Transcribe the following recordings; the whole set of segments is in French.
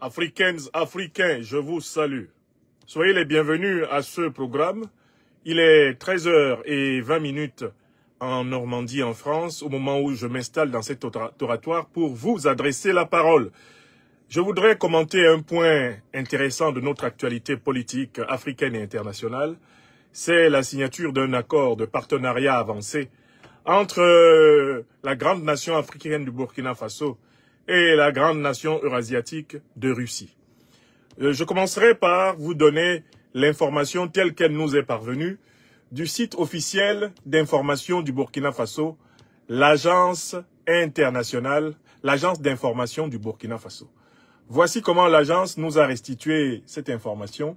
Africaines, Africains, je vous salue. Soyez les bienvenus à ce programme. Il est 13h20 en Normandie, en France, au moment où je m'installe dans cet oratoire pour vous adresser la parole. Je voudrais commenter un point intéressant de notre actualité politique africaine et internationale. C'est la signature d'un accord de partenariat avancé entre la grande nation africaine du Burkina Faso et la grande nation eurasiatique de Russie. Je commencerai par vous donner l'information telle qu'elle nous est parvenue du site officiel d'information du Burkina Faso, l'agence internationale, l'agence d'information du Burkina Faso. Voici comment l'agence nous a restitué cette information.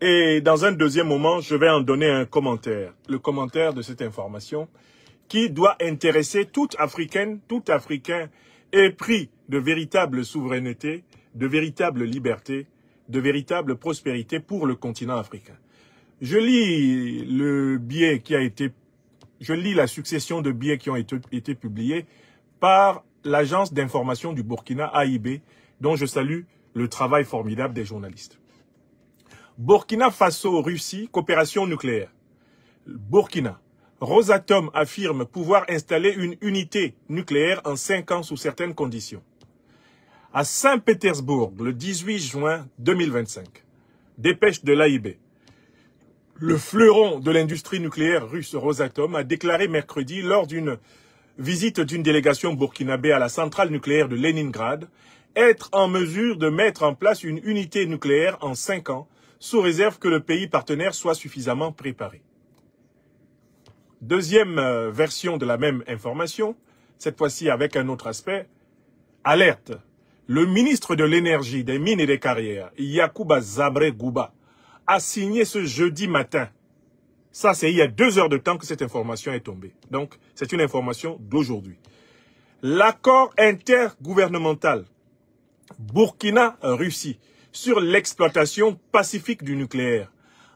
Et dans un deuxième moment, je vais en donner un commentaire. Le commentaire de cette information qui doit intéresser toute Africaine, tout Africain épris de véritable souveraineté, de véritable liberté, de véritable prospérité pour le continent africain. Je lis le billet qui a été, je lis la succession de billets qui ont été publiés par l'agence d'information du Burkina AIB, dont je salue le travail formidable des journalistes. Burkina Faso-Russie, coopération nucléaire. Burkina. Rosatom affirme pouvoir installer une unité nucléaire en 5 ans sous certaines conditions. À Saint-Pétersbourg, le 18 juin 2025. Dépêche de l'AIB. Le fleuron de l'industrie nucléaire russe Rosatom a déclaré mercredi lors d'une visite d'une délégation burkinabé à la centrale nucléaire de Leningrad être en mesure de mettre en place une unité nucléaire en 5 ans, sous réserve que le pays partenaire soit suffisamment préparé. Deuxième version de la même information, cette fois-ci avec un autre aspect. Alerte. Le ministre de l'Énergie, des Mines et des Carrières, Yacouba Zabré-Gouba, a signé ce jeudi matin. Ça, c'est il y a 2 heures de temps que cette information est tombée. Donc, c'est une information d'aujourd'hui. L'accord intergouvernemental Burkina-Russie sur l'exploitation pacifique du nucléaire,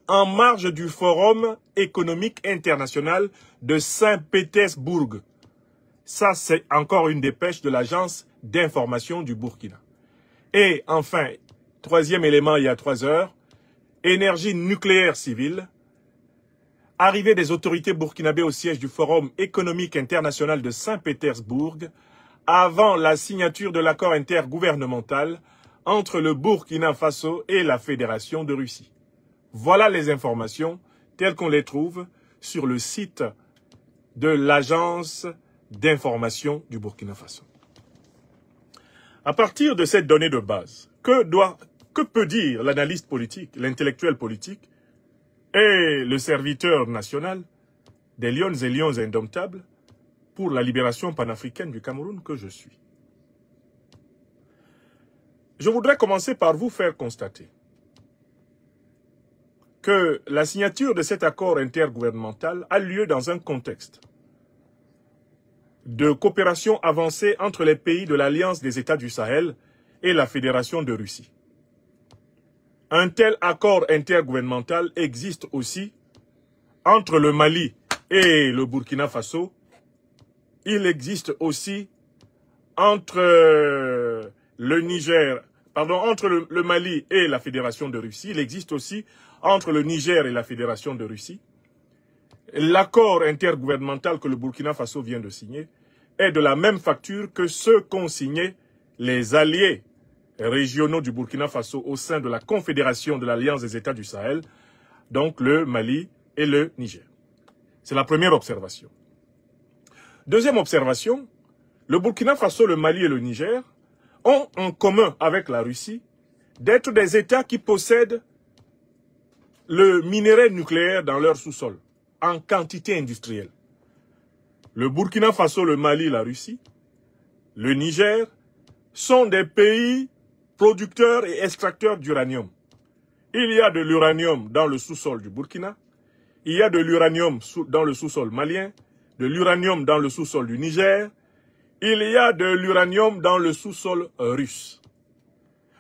en marge du Forum économique international de Saint-Pétersbourg. Ça, c'est encore une dépêche de l'agence d'information du Burkina. Et enfin, troisième élément il y a 3 heures, énergie nucléaire civile, arrivée des autorités burkinabées au siège du Forum économique international de Saint-Pétersbourg, avant la signature de l'accord intergouvernemental entre le Burkina Faso et la Fédération de Russie. Voilà les informations telles qu'on les trouve sur le site de l'agence d'information du Burkina Faso. À partir de cette donnée de base, que peut dire l'analyste politique, l'intellectuel politique et le serviteur national des lions et lions indomptables pour la libération panafricaine du Cameroun que je suis? Je voudrais commencer par vous faire constater que la signature de cet accord intergouvernemental a lieu dans un contexte de coopération avancée entre les pays de l'Alliance des États du Sahel et la Fédération de Russie. Un tel accord intergouvernemental existe aussi entre le Mali et le Burkina Faso. Il existe aussi entre le Niger, entre le Mali et la Fédération de Russie. Il existe aussi entre le Niger et la Fédération de Russie. L'accord intergouvernemental que le Burkina Faso vient de signer est de la même facture que ceux qu'ont signé les alliés régionaux du Burkina Faso au sein de la Confédération de l'Alliance des États du Sahel, donc le Mali et le Niger. C'est la première observation. Deuxième observation, le Burkina Faso, le Mali et le Niger ont en commun avec la Russie d'être des États qui possèdent le minerai nucléaire dans leur sous-sol, en quantité industrielle. Le Burkina Faso, le Mali, la Russie, le Niger sont des pays producteurs et extracteurs d'uranium. Il y a de l'uranium dans le sous-sol du Burkina, il y a de l'uranium dans le sous-sol malien, de l'uranium dans le sous-sol du Niger, il y a de l'uranium dans le sous-sol russe.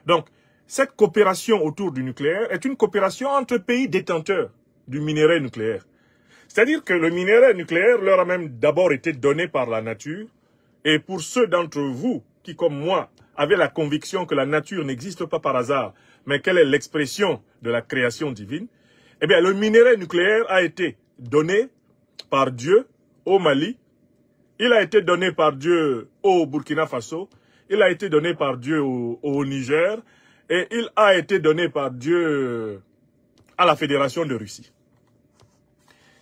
Donc, cette coopération autour du nucléaire est une coopération entre pays détenteurs du minerai nucléaire. C'est-à-dire que le minerai nucléaire leur a même d'abord été donné par la nature, et pour ceux d'entre vous qui, comme moi, avaient la conviction que la nature n'existe pas par hasard, mais qu'elle est l'expression de la création divine, eh bien, le minerai nucléaire a été donné par Dieu au Mali, il a été donné par Dieu au Burkina Faso, il a été donné par Dieu au Niger, et il a été donné par Dieu à la Fédération de Russie.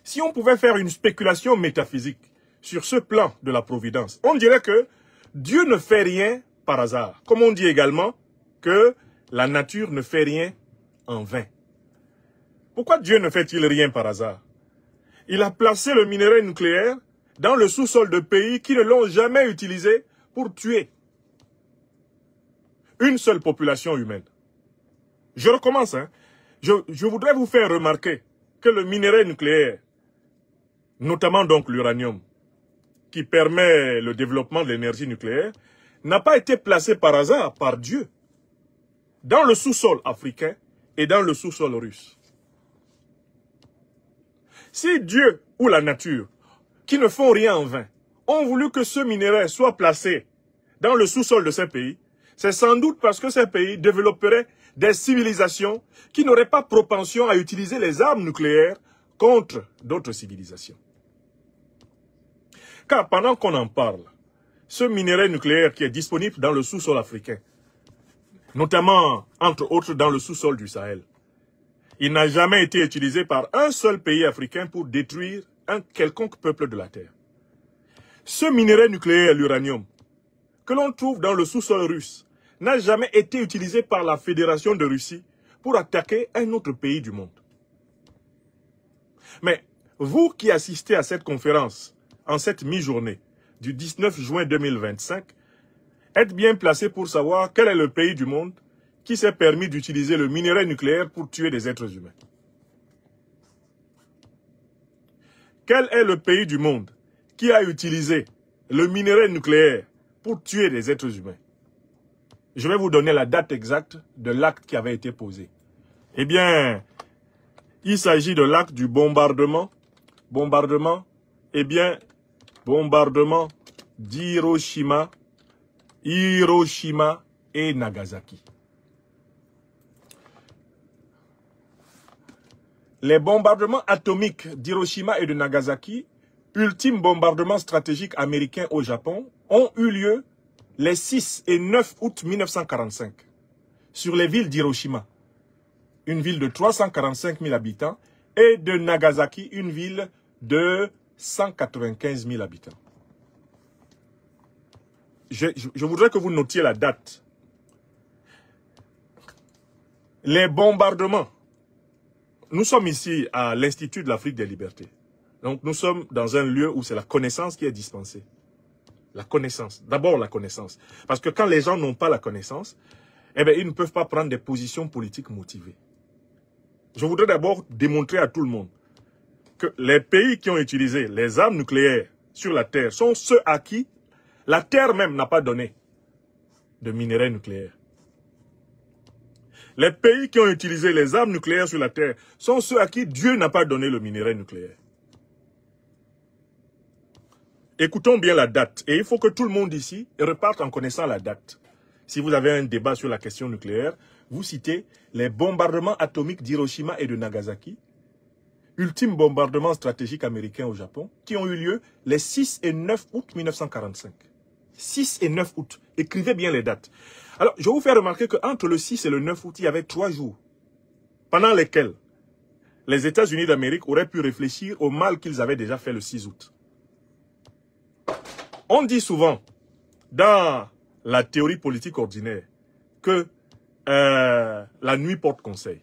Si on pouvait faire une spéculation métaphysique sur ce plan de la providence, on dirait que Dieu ne fait rien par hasard. Comme on dit également que la nature ne fait rien en vain. Pourquoi Dieu ne fait-il rien par hasard? Il a placé le minerai nucléaire dans le sous-sol de pays qui ne l'ont jamais utilisé pour tuer une seule population humaine. Je recommence. Je voudrais vous faire remarquer que le minerai nucléaire, notamment donc l'uranium, qui permet le développement de l'énergie nucléaire, n'a pas été placé par hasard par Dieu dans le sous-sol africain et dans le sous-sol russe. Si Dieu ou la nature, qui ne font rien en vain, ont voulu que ce minerai soit placé dans le sous-sol de ces pays, c'est sans doute parce que ces pays développeraient des civilisations qui n'auraient pas propension à utiliser les armes nucléaires contre d'autres civilisations. Car pendant qu'on en parle, ce minerai nucléaire qui est disponible dans le sous-sol africain, notamment, entre autres, dans le sous-sol du Sahel, il n'a jamais été utilisé par un seul pays africain pour détruire un quelconque peuple de la Terre. Ce minerai nucléaire, l'uranium, que l'on trouve dans le sous-sol russe, n'a jamais été utilisé par la Fédération de Russie pour attaquer un autre pays du monde. Mais vous qui assistez à cette conférence, en cette mi-journée du 19 juin 2025, êtes bien placé pour savoir quel est le pays du monde qui s'est permis d'utiliser le minerai nucléaire pour tuer des êtres humains. Quel est le pays du monde qui a utilisé le minerai nucléaire pour tuer des êtres humains? Je vais vous donner la date exacte de l'acte qui avait été posé. Eh bien, il s'agit de l'acte du bombardement d'Hiroshima, et Nagasaki. Les bombardements atomiques d'Hiroshima et de Nagasaki, ultime bombardement stratégique américain au Japon, ont eu lieu les 6 et 9 août 1945 sur les villes d'Hiroshima, une ville de 345 000 habitants, et de Nagasaki, une ville de 195 000 habitants. Je voudrais que vous notiez la date. Les bombardements. Nous sommes ici à l'Institut de l'Afrique des Libertés. Donc nous sommes dans un lieu où c'est la connaissance qui est dispensée. La connaissance. D'abord la connaissance. Parce que quand les gens n'ont pas la connaissance, eh bien, ils ne peuvent pas prendre des positions politiques motivées. Je voudrais d'abord démontrer à tout le monde que les pays qui ont utilisé les armes nucléaires sur la Terre sont ceux à qui la Terre même n'a pas donné de minerais nucléaires. Les pays qui ont utilisé les armes nucléaires sur la Terre sont ceux à qui Dieu n'a pas donné le minerai nucléaire. Écoutons bien la date. Et il faut que tout le monde ici reparte en connaissant la date. Si vous avez un débat sur la question nucléaire, vous citez les bombardements atomiques d'Hiroshima et de Nagasaki, ultime bombardement stratégique américain au Japon, qui ont eu lieu les 6 et 9 août 1945. 6 et 9 août. Écrivez bien les dates. Alors, je vais vous faire remarquer qu'entre le 6 et le 9 août, il y avait 3 jours, pendant lesquels les États-Unis d'Amérique auraient pu réfléchir au mal qu'ils avaient déjà fait le 6 août. On dit souvent, dans la théorie politique ordinaire, que la nuit porte conseil.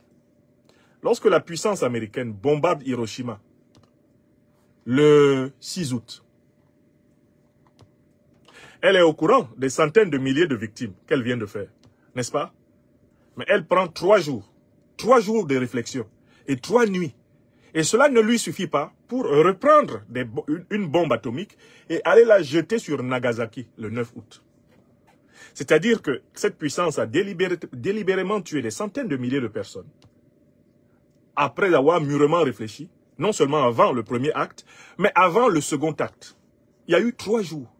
Lorsque la puissance américaine bombarde Hiroshima le 6 août, elle est au courant des centaines de milliers de victimes qu'elle vient de faire, n'est-ce pas? Mais elle prend 3 jours de réflexion et 3 nuits. Et cela ne lui suffit pas pour reprendre une bombe atomique et aller la jeter sur Nagasaki le 9 août. C'est-à-dire que cette puissance a délibérément tué des centaines de milliers de personnes. Après avoir mûrement réfléchi, non seulement avant le premier acte, mais avant le second acte. Il y a eu 3 jours.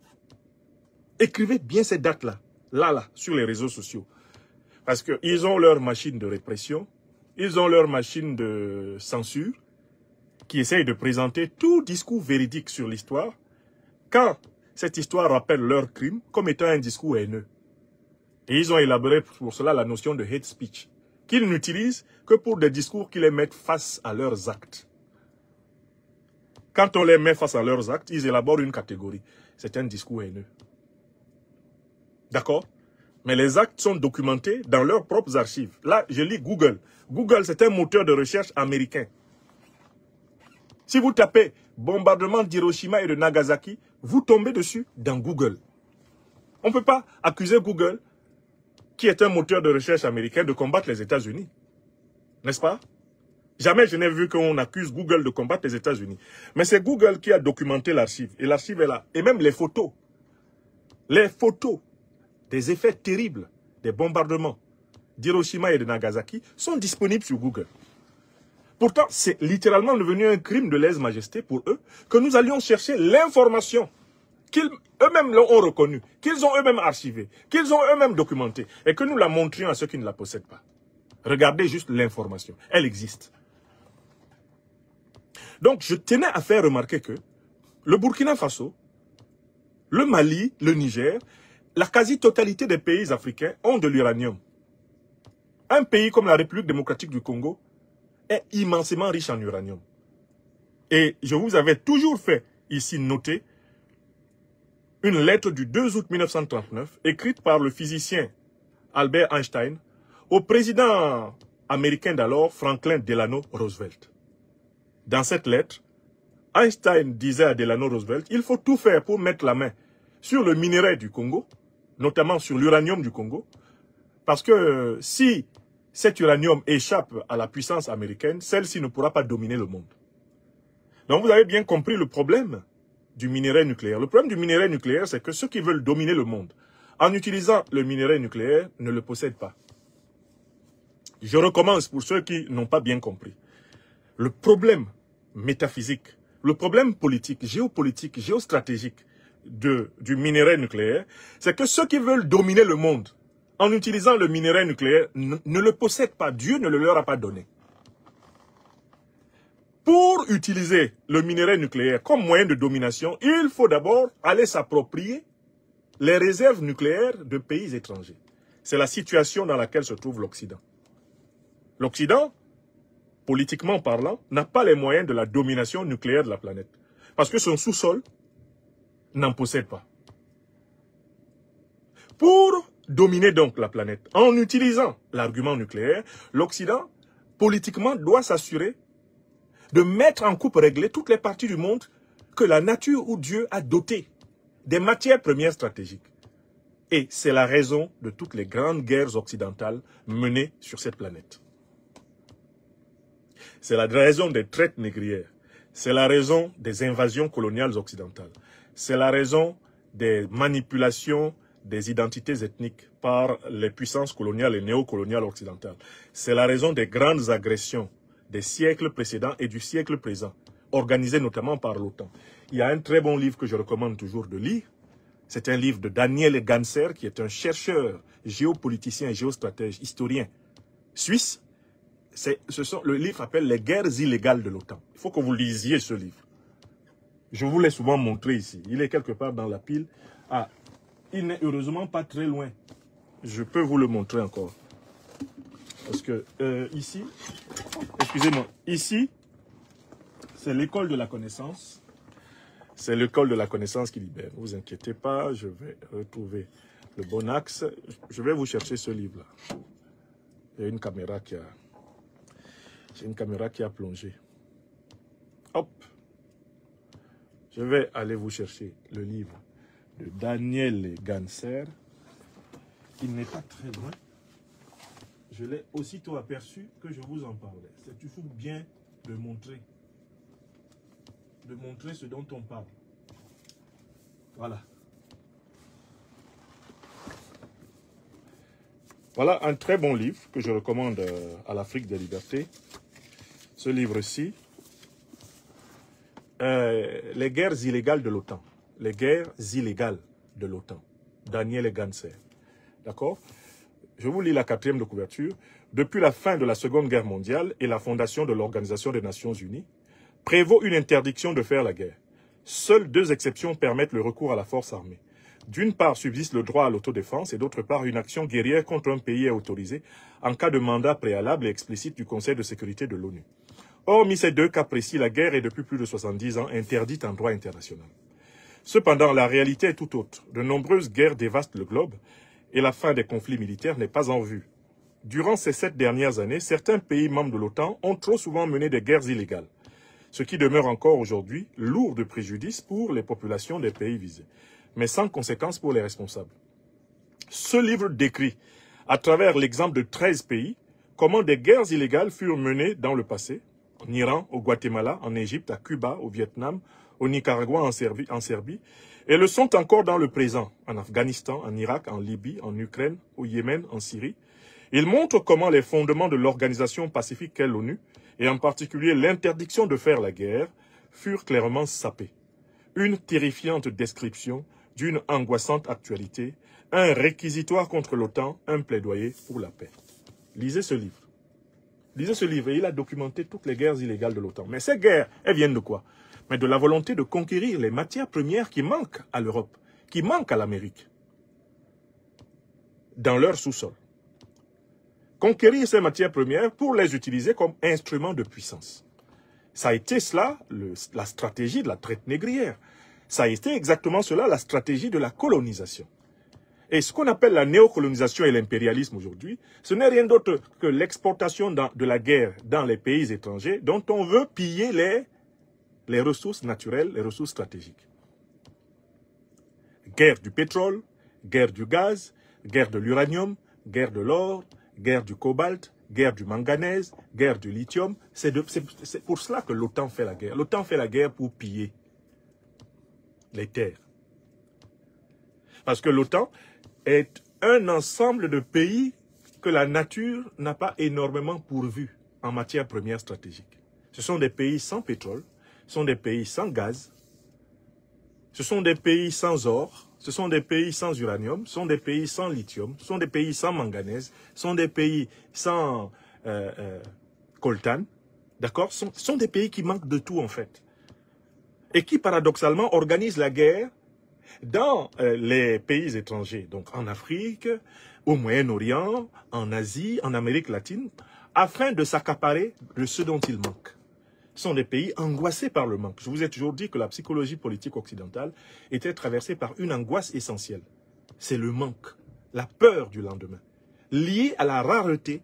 Écrivez bien ces dates-là. là, sur les réseaux sociaux. Parce qu'ils ont leur machine de répression, ils ont leur machine de censure, qui essaye de présenter tout discours véridique sur l'histoire, quand cette histoire rappelle leur crime comme étant un discours haineux. Et ils ont élaboré pour cela la notion de hate speech, qu'ils n'utilisent que pour des discours qui les mettent face à leurs actes. Quand on les met face à leurs actes, ils élaborent une catégorie. C'est un discours haineux. D'accord? Mais les actes sont documentés dans leurs propres archives. Là, je lis Google. Google, c'est un moteur de recherche américain. Si vous tapez bombardement d'Hiroshima et de Nagasaki, vous tombez dessus dans Google. On ne peut pas accuser Google, qui est un moteur de recherche américain, de combattre les États-Unis. N'est-ce pas? Jamais je n'ai vu qu'on accuse Google de combattre les États-Unis. Mais c'est Google qui a documenté l'archive. Et l'archive est là. Et même les photos. Les photos des effets terribles des bombardements d'Hiroshima et de Nagasaki sont disponibles sur Google. Pourtant, c'est littéralement devenu un crime de lèse-majesté pour eux que nous allions chercher l'information qu'ils eux-mêmes l'ont reconnue, qu'ils ont eux-mêmes archivée, qu'ils ont eux-mêmes documentée et que nous la montrions à ceux qui ne la possèdent pas. Regardez juste l'information. Elle existe. Donc, je tenais à faire remarquer que le Burkina Faso, le Mali, le Niger, la quasi-totalité des pays africains ont de l'uranium. Un pays comme la République démocratique du Congo est immensément riche en uranium. Et je vous avais toujours fait ici noter une lettre du 2 août 1939 écrite par le physicien Albert Einstein au président américain d'alors, Franklin Delano Roosevelt. Dans cette lettre, Einstein disait à Delano Roosevelt, il faut tout faire pour mettre la main sur le minerai du Congo, notamment sur l'uranium du Congo, parce que si cet uranium échappe à la puissance américaine, celle-ci ne pourra pas dominer le monde. Donc vous avez bien compris le problème du minerai nucléaire. Le problème du minerai nucléaire, c'est que ceux qui veulent dominer le monde, en utilisant le minerai nucléaire, ne le possèdent pas. Je recommence pour ceux qui n'ont pas bien compris. Le problème métaphysique, le problème politique, géopolitique, géostratégique du minerai nucléaire, c'est que ceux qui veulent dominer le monde en utilisant le minerai nucléaire ne le possèdent pas. Dieu ne le leur a pas donné. Pour utiliser le minerai nucléaire comme moyen de domination, il faut d'abord aller s'approprier les réserves nucléaires de pays étrangers. C'est la situation dans laquelle se trouve l'Occident. L'Occident, politiquement parlant, n'a pas les moyens de la domination nucléaire de la planète. Parce que son sous-sol n'en possède pas. Pour dominer donc la planète, en utilisant l'argument nucléaire, l'Occident, politiquement, doit s'assurer de mettre en coupe réglée toutes les parties du monde que la nature ou Dieu a dotées des matières premières stratégiques. Et c'est la raison de toutes les grandes guerres occidentales menées sur cette planète. C'est la raison des traites négrières. C'est la raison des invasions coloniales occidentales. C'est la raison des manipulations des identités ethniques par les puissances coloniales et néocoloniales occidentales. C'est la raison des grandes agressions des siècles précédents et du siècle présent, organisées notamment par l'OTAN. Il y a un très bon livre que je recommande toujours de lire. C'est un livre de Daniel Ganser, qui est un chercheur, géopoliticien et géostratège, historien suisse. Le livre s'appelle « Les guerres illégales de l'OTAN ». Il faut que vous lisiez ce livre. Je vous l'ai souvent montré ici. Il est quelque part dans la pile. Ah, il n'est heureusement pas très loin. Je peux vous le montrer encore. Parce que ici, excusez-moi, ici, c'est l'école de la connaissance. C'est l'école de la connaissance qui libère. Ne vous inquiétez pas, je vais retrouver le bon axe. Je vais vous chercher ce livre-là. Il y a une caméra qui a... J'ai une caméra qui a plongé. Hop. Je vais aller vous chercher le livre de Daniel Ganser. Il n'est pas très loin. Je l'ai aussitôt aperçu que je vous en parlais. C'est toujours bien de montrer ce dont on parle. Voilà. Voilà un très bon livre que je recommande à l'Afrique des libertés. Ce livre-ci, Les guerres illégales de l'OTAN. Les guerres illégales de l'OTAN. Daniel Ganser. d'accord? Je vous lis la 4e de couverture. Depuis la fin de la Seconde Guerre mondiale et la fondation de l'Organisation des Nations Unies, prévaut une interdiction de faire la guerre. Seules 2 exceptions permettent le recours à la force armée. D'une part, subsiste le droit à l'autodéfense et d'autre part, une action guerrière contre un pays est autorisée en cas de mandat préalable et explicite du Conseil de sécurité de l'ONU. Hormis ces 2 cas précis, la guerre est depuis plus de 70 ans interdite en droit international. Cependant, la réalité est tout autre. De nombreuses guerres dévastent le globe et la fin des conflits militaires n'est pas en vue. Durant ces 7 dernières années, certains pays membres de l'OTAN ont trop souvent mené des guerres illégales, ce qui demeure encore aujourd'hui lourd de préjudice pour les populations des pays visés, mais sans conséquence pour les responsables. Ce livre décrit, à travers l'exemple de 13 pays, comment des guerres illégales furent menées dans le passé, en Iran, au Guatemala, en Égypte, à Cuba, au Vietnam, au Nicaragua, en Serbie, et le sont encore dans le présent, en Afghanistan, en Irak, en Libye, en Ukraine, au Yémen, en Syrie. Il montre comment les fondements de l'organisation pacifique qu'est l'ONU, et en particulier l'interdiction de faire la guerre, furent clairement sapés. Une terrifiante description d'une angoissante actualité, un réquisitoire contre l'OTAN, un plaidoyer pour la paix. Lisez ce livre. Lisez ce livre et il a documenté toutes les guerres illégales de l'OTAN. Mais ces guerres, elles viennent de quoi? Mais de la volonté de conquérir les matières premières qui manquent à l'Europe, qui manquent à l'Amérique, dans leur sous-sol. Conquérir ces matières premières pour les utiliser comme instruments de puissance. Ça a été cela, la stratégie de la traite négrière. Ça a été exactement cela, la stratégie de la colonisation. Et ce qu'on appelle la néocolonisation et l'impérialisme aujourd'hui, ce n'est rien d'autre que l'exportation de la guerre dans les pays étrangers dont on veut piller les ressources naturelles, les ressources stratégiques. Guerre du pétrole, guerre du gaz, guerre de l'uranium, guerre de l'or, guerre du cobalt, guerre du manganèse, guerre du lithium. C'est pour cela que l'OTAN fait la guerre. L'OTAN fait la guerre pour piller les terres. Parce que l'OTAN est un ensemble de pays que la nature n'a pas énormément pourvu en matière première stratégique. Ce sont des pays sans pétrole, ce sont des pays sans gaz, ce sont des pays sans or, ce sont des pays sans uranium, ce sont des pays sans lithium, ce sont des pays sans manganèse, ce sont des pays sans coltan, d'accord? Ce sont des pays qui manquent de tout en fait. Et qui paradoxalement organisent la guerre dans les pays étrangers, donc en Afrique, au Moyen-Orient, en Asie, en Amérique latine, afin de s'accaparer de ce dont il manque. Ce sont des pays angoissés par le manque. Je vous ai toujours dit que la psychologie politique occidentale était traversée par une angoisse essentielle. C'est le manque, la peur du lendemain, liée à la rareté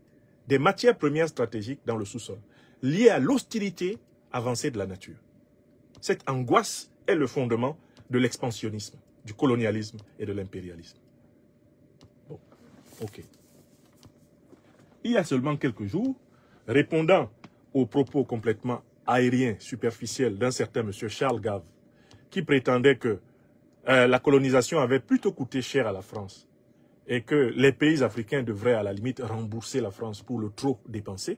des matières premières stratégiques dans le sous-sol, liée à l'hostilité avancée de la nature. Cette angoisse est le fondement de l'expansionnisme, du colonialisme et de l'impérialisme. Bon, ok. Il y a seulement quelques jours, répondant aux propos complètement aériens, superficiels d'un certain monsieur Charles Gave, qui prétendait que la colonisation avait plutôt coûté cher à la France et que les pays africains devraient à la limite rembourser la France pour le trop dépensé,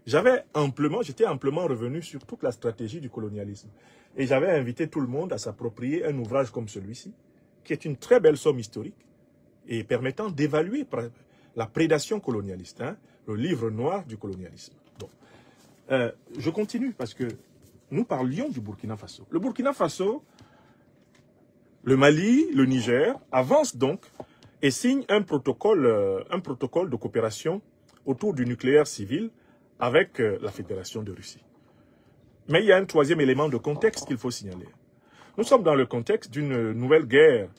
j'étais amplement revenu sur toute la stratégie du colonialisme. Et j'avais invité tout le monde à s'approprier un ouvrage comme celui-ci, qui est une très belle somme historique et permettant d'évaluer la prédation colonialiste, hein, le livre noir du colonialisme. Bon. Je continue parce que nous parlions du Burkina Faso. Le Burkina Faso, le Mali, le Niger avancent donc et signent un protocole de coopération autour du nucléaire civil avec la Fédération de Russie. Mais il y a un troisième élément de contexte qu'il faut signaler. Nous sommes dans le contexte d'une nouvelle guerre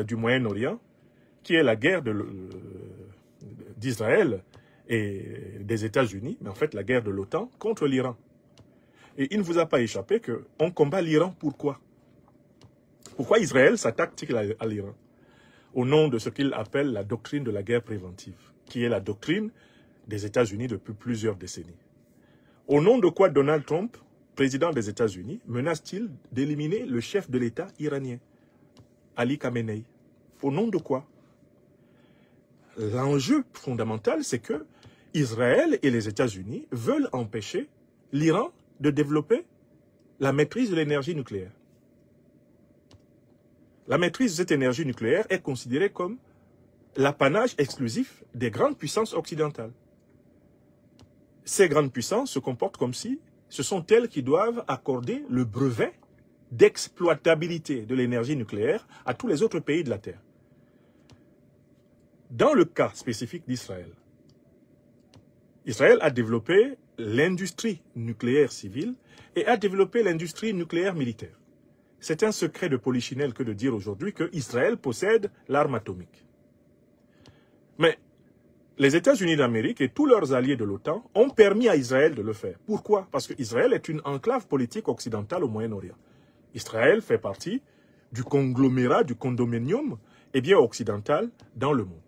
du Moyen-Orient, qui est la guerre d'Israël et des États-Unis, mais en fait la guerre de l'OTAN contre l'Iran. Et il ne vous a pas échappé qu'on combat l'Iran. Pourquoi? Pourquoi Israël s'attaque-t-il à l'Iran? Au nom de ce qu'il appelle la doctrine de la guerre préventive, qui est la doctrine des États-Unis depuis plusieurs décennies. Au nom de quoi Donald Trump, président des États-Unis, menace-t-il d'éliminer le chef de l'État iranien, Ali Khamenei? Au nom de quoi? L'enjeu fondamental, c'est que Israël et les États-Unis veulent empêcher l'Iran de développer la maîtrise de l'énergie nucléaire. La maîtrise de cette énergie nucléaire est considérée comme l'apanage exclusif des grandes puissances occidentales. Ces grandes puissances se comportent comme si ce sont elles qui doivent accorder le brevet d'exploitabilité de l'énergie nucléaire à tous les autres pays de la Terre. Dans le cas spécifique d'Israël, Israël a développé l'industrie nucléaire civile et a développé l'industrie nucléaire militaire. C'est un secret de polichinelle que de dire aujourd'hui qu'Israël possède l'arme atomique. Mais les États-Unis d'Amérique et tous leurs alliés de l'OTAN ont permis à Israël de le faire. Pourquoi? Parce qu'Israël est une enclave politique occidentale au Moyen-Orient. Israël fait partie du conglomérat, du condominium, occidental dans le monde.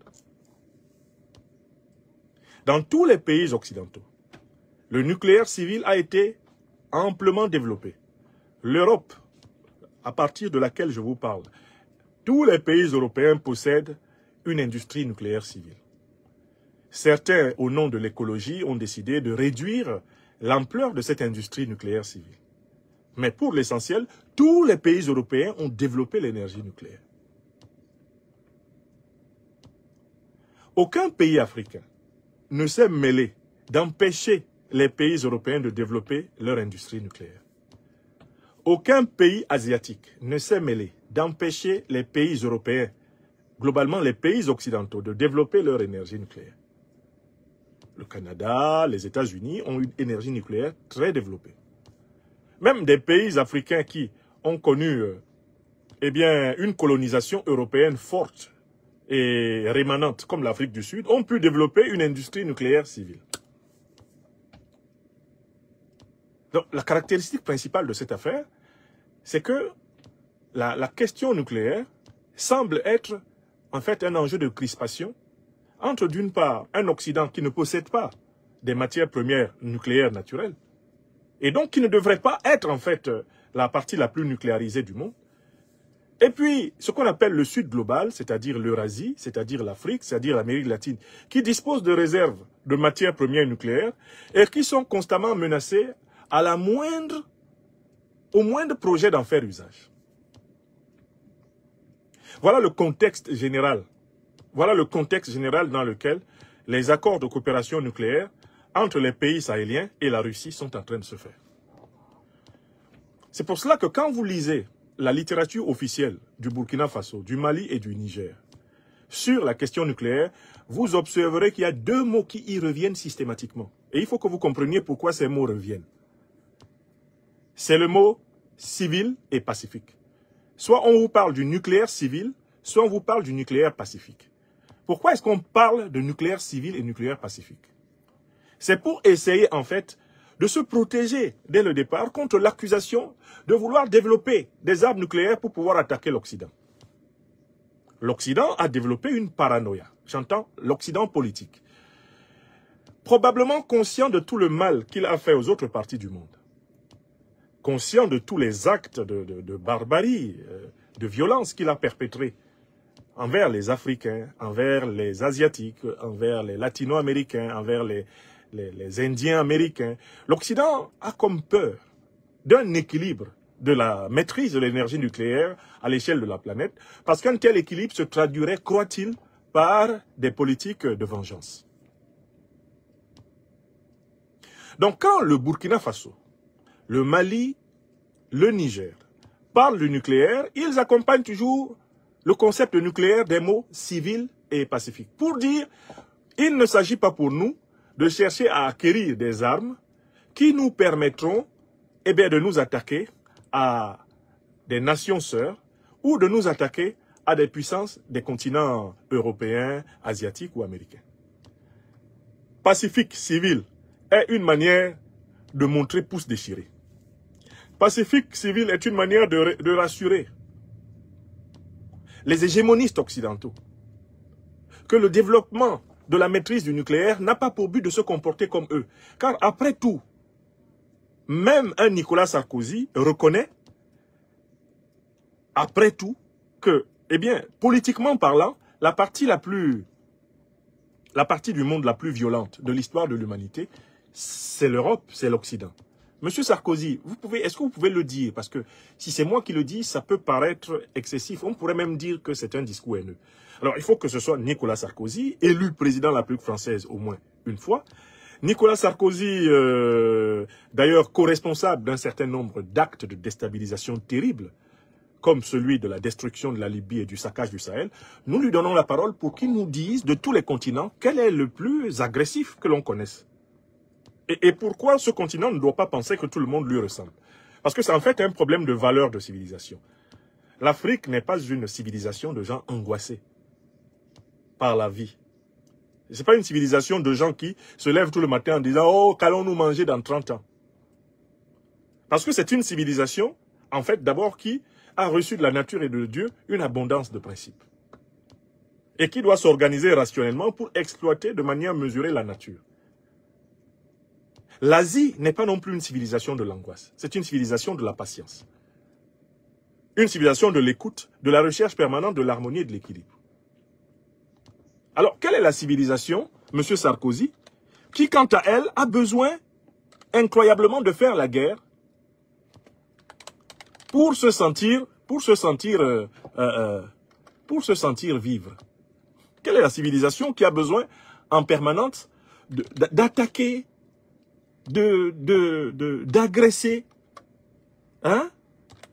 Dans tous les pays occidentaux, le nucléaire civil a été amplement développé. L'Europe, à partir de laquelle je vous parle, tous les pays européens possèdent une industrie nucléaire civile. Certains, au nom de l'écologie, ont décidé de réduire l'ampleur de cette industrie nucléaire civile. Mais pour l'essentiel, tous les pays européens ont développé l'énergie nucléaire. Aucun pays africain ne s'est mêlé d'empêcher les pays européens de développer leur industrie nucléaire. Aucun pays asiatique ne s'est mêlé d'empêcher les pays européens, globalement les pays occidentaux, de développer leur énergie nucléaire. Le Canada, les États-Unis ont une énergie nucléaire très développée. Même des pays africains qui ont connu une colonisation européenne forte et rémanente, comme l'Afrique du Sud, ont pu développer une industrie nucléaire civile. Donc, la caractéristique principale de cette affaire, c'est que la question nucléaire semble être en fait un enjeu de crispation entre d'une part un Occident qui ne possède pas des matières premières nucléaires naturelles et donc qui ne devrait pas être en fait la partie la plus nucléarisée du monde, et puis ce qu'on appelle le Sud global, c'est-à-dire l'Eurasie, c'est-à-dire l'Afrique, c'est-à-dire l'Amérique latine, qui dispose de réserves de matières premières nucléaires et qui sont constamment menacées au moindre projet d'en faire usage. Voilà le contexte général. Voilà le contexte général dans lequel les accords de coopération nucléaire entre les pays sahéliens et la Russie sont en train de se faire. C'est pour cela que quand vous lisez la littérature officielle du Burkina Faso, du Mali et du Niger sur la question nucléaire, vous observerez qu'il y a deux mots qui y reviennent systématiquement. Et il faut que vous compreniez pourquoi ces mots reviennent. C'est le mot civil et pacifique. Soit on vous parle du nucléaire civil, soit on vous parle du nucléaire pacifique. Pourquoi est-ce qu'on parle de nucléaire civil et nucléaire pacifique? C'est pour essayer en fait de se protéger dès le départ contre l'accusation de vouloir développer des armes nucléaires pour pouvoir attaquer l'Occident. L'Occident a développé une paranoïa. J'entends l'Occident politique. Probablement conscient de tout le mal qu'il a fait aux autres parties du monde. Conscient de tous les actes de barbarie, de violence qu'il a perpétrés envers les Africains, envers les Asiatiques, envers les Latino-Américains, envers les Indiens américains. L'Occident a comme peur d'un équilibre de la maîtrise de l'énergie nucléaire à l'échelle de la planète, parce qu'un tel équilibre se traduirait, croit-il, par des politiques de vengeance. Donc quand le Burkina Faso, le Mali, le Niger parlent du nucléaire, ils accompagnent toujours le concept de nucléaire des mots civil et pacifique. Pour dire, il ne s'agit pas pour nous de chercher à acquérir des armes qui nous permettront de nous attaquer à des nations sœurs ou de nous attaquer à des puissances des continents européens, asiatiques ou américains. Pacifique, civil, est une manière de montrer pouce déchiré. Pacifique, civil est une manière de rassurer les hégémonistes occidentaux que le développement de la maîtrise du nucléaire n'a pas pour but de se comporter comme eux. Car après tout, même un Nicolas Sarkozy reconnaît, après tout, que, politiquement parlant, la partie du monde la plus violente de l'histoire de l'humanité, c'est l'Europe, c'est l'Occident. Monsieur Sarkozy, est-ce que vous pouvez le dire? Parce que si c'est moi qui le dis, ça peut paraître excessif. On pourrait même dire que c'est un discours haineux. Alors, il faut que ce soit Nicolas Sarkozy, élu président de la République française au moins une fois. Nicolas Sarkozy, d'ailleurs co-responsable d'un certain nombre d'actes de déstabilisation terribles, comme celui de la destruction de la Libye et du saccage du Sahel, nous lui donnons la parole pour qu'il nous dise de tous les continents quel est le plus agressif que l'on connaisse. Et pourquoi ce continent ne doit pas penser que tout le monde lui ressemble? Parce que c'est en fait un problème de valeur de civilisation. L'Afrique n'est pas une civilisation de gens angoissés par la vie. Ce n'est pas une civilisation de gens qui se lèvent tout le matin en disant « Oh, qu'allons-nous manger dans 30 ans ?» Parce que c'est une civilisation, en fait, d'abord qui a reçu de la nature et de Dieu une abondance de principes. Et qui doit s'organiser rationnellement pour exploiter de manière mesurée la nature. L'Asie n'est pas non plus une civilisation de l'angoisse. C'est une civilisation de la patience. Une civilisation de l'écoute, de la recherche permanente de l'harmonie et de l'équilibre. Alors, quelle est la civilisation, M. Sarkozy, qui, quant à elle, a besoin incroyablement de faire la guerre pour se sentir vivre? Quelle est la civilisation qui a besoin en permanence d'attaquer, d'agresser, hein?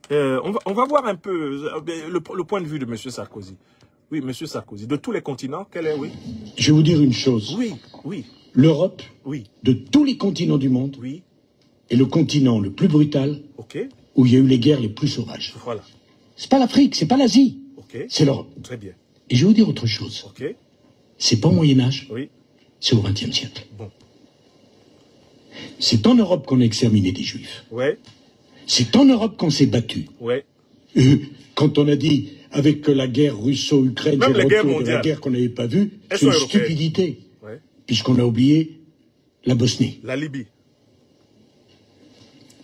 On va voir un peu le point de vue de M. Sarkozy. Oui, M. Sarkozy, de tous les continents, quel est, oui? Je vais vous dire une chose. Oui, oui. L'Europe, oui, de tous les continents du monde, oui, est le continent le plus brutal, ok, où il y a eu les guerres les plus sauvages. Voilà. C'est pas l'Afrique, c'est pas l'Asie, ok, c'est l'Europe. Très bien. Et je vais vous dire autre chose. Ok, C'est pas au Moyen-Âge, oui, c'est au XXe siècle. bon, C'est en Europe qu'on a exterminé des Juifs. ouais, C'est en Europe qu'on s'est battu. ouais, Quand on a dit, avec la guerre russo-ukraine, Même c'est le les guerres retour de la mondiales. guerre qu'on n'avait pas vue, Elles c'est une sont européennes. stupidité, ouais. puisqu'on a oublié la Bosnie. La Libye,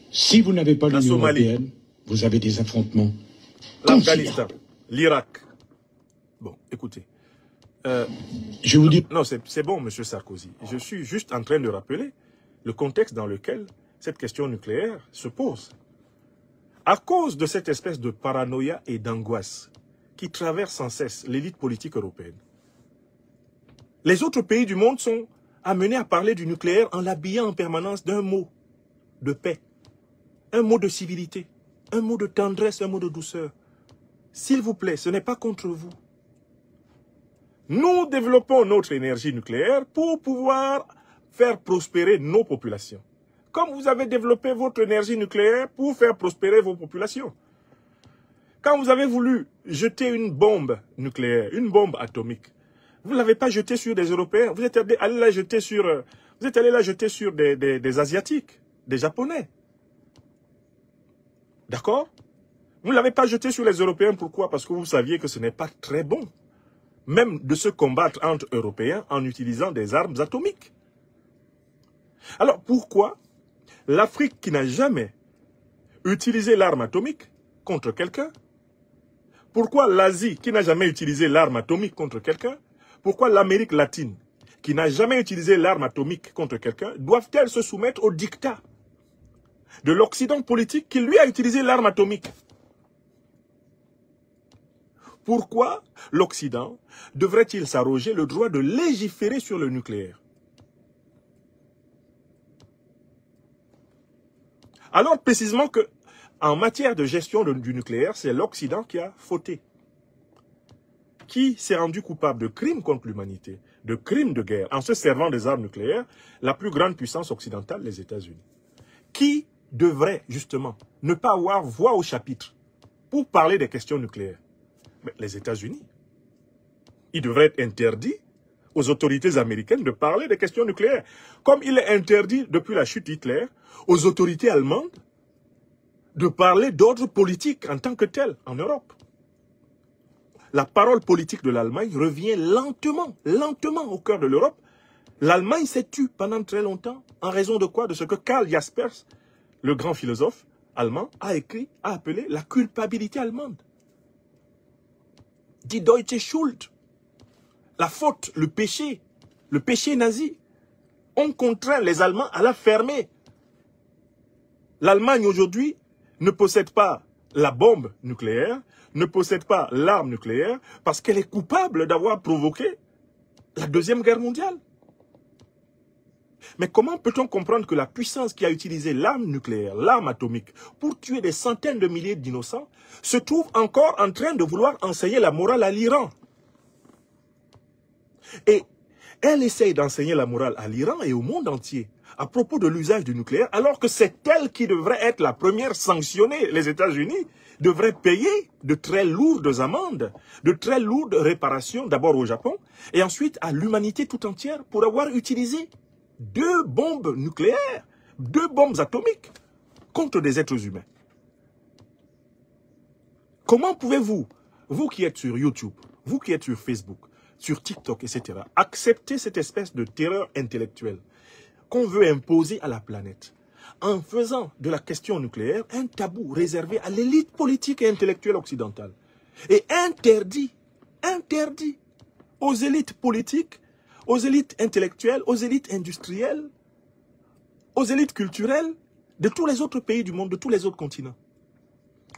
Si vous n'avez pas La l'Union Somalie. européenne, vous avez des affrontements l'Afghanistan, considérables. l'Irak. Bon, écoutez. Je vous dis... Non, c'est bon, M. Sarkozy. Je suis juste en train de rappeler le contexte dans lequel cette question nucléaire se pose. À cause de cette espèce de paranoïa et d'angoisse qui traverse sans cesse l'élite politique européenne, les autres pays du monde sont amenés à parler du nucléaire en l'habillant en permanence d'un mot de paix, un mot de civilité, un mot de tendresse, un mot de douceur. S'il vous plaît, ce n'est pas contre vous. Nous développons notre énergie nucléaire pour pouvoir faire prospérer nos populations. Comme vous avez développé votre énergie nucléaire pour faire prospérer vos populations. Quand vous avez voulu jeter une bombe nucléaire, une bombe atomique, vous ne l'avez pas jetée sur des Européens, vous êtes allé la jeter sur, des Asiatiques, des Japonais. D'accord? Vous ne l'avez pas jetée sur les Européens, pourquoi? Parce que vous saviez que ce n'est pas très bon, même de se combattre entre Européens en utilisant des armes atomiques. Alors pourquoi l'Afrique qui n'a jamais utilisé l'arme atomique contre quelqu'un? Pourquoi l'Asie qui n'a jamais utilisé l'arme atomique contre quelqu'un? Pourquoi l'Amérique latine qui n'a jamais utilisé l'arme atomique contre quelqu'un doivent-elles se soumettre au diktat de l'Occident politique qui lui a utilisé l'arme atomique? Pourquoi l'Occident devrait-il s'arroger le droit de légiférer sur le nucléaire? Alors précisément que, en matière de gestion du nucléaire, c'est l'Occident qui a fauté. Qui s'est rendu coupable de crimes contre l'humanité, de crimes de guerre, en se servant des armes nucléaires, la plus grande puissance occidentale, les États-Unis. Qui devrait, justement, ne pas avoir voix au chapitre pour parler des questions nucléaires? Mais les États-Unis. Il devrait être interdit aux autorités américaines de parler des questions nucléaires. Comme il est interdit, depuis la chute d'Hitler, aux autorités allemandes de parler d'ordre politique en tant que tel en Europe. La parole politique de l'Allemagne revient lentement au cœur de l'Europe. L'Allemagne s'est tue pendant très longtemps. En raison de quoi? De ce que Karl Jaspers, le grand philosophe allemand, a écrit, a appelé la culpabilité allemande. Die deutsche Schuld. La faute, le péché nazi, ont contraint les Allemands à la fermer. L'Allemagne aujourd'hui ne possède pas la bombe nucléaire, ne possède pas l'arme nucléaire, parce qu'elle est coupable d'avoir provoqué la Deuxième Guerre mondiale. Mais comment peut-on comprendre que la puissance qui a utilisé l'arme nucléaire, l'arme atomique, pour tuer des centaines de milliers d'innocents, se trouve encore en train de vouloir enseigner la morale à l'Iran? Et elle essaye d'enseigner la morale à l'Iran et au monde entier à propos de l'usage du nucléaire, alors que c'est elle qui devrait être la première sanctionnée. Les États-Unis devraient payer de très lourdes amendes, de très lourdes réparations, d'abord au Japon, et ensuite à l'humanité tout entière pour avoir utilisé 2 bombes nucléaires, 2 bombes atomiques contre des êtres humains. Comment pouvez-vous, vous qui êtes sur YouTube, vous qui êtes sur Facebook, sur TikTok, etc., accepter cette espèce de terreur intellectuelle qu'on veut imposer à la planète en faisant de la question nucléaire un tabou réservé à l'élite politique et intellectuelle occidentale et interdit aux élites politiques, aux élites intellectuelles, aux élites industrielles, aux élites culturelles de tous les autres pays du monde, de tous les autres continents.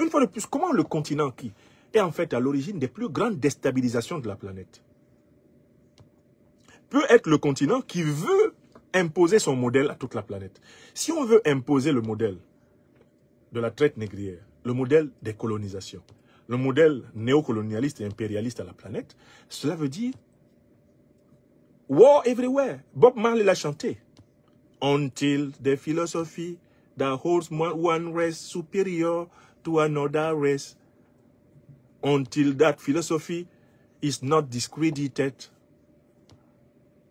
Une fois de plus, comment le continent qui est en fait à l'origine des plus grandes déstabilisations de la planète peut être le continent qui veut imposer son modèle à toute la planète? Si on veut imposer le modèle de la traite négrière, le modèle des colonisations, le modèle néocolonialiste et impérialiste à la planète, cela veut dire war everywhere. Bob Marley l'a chanté. Until the philosophy that holds one race superior to another race, until that philosophy is not discredited.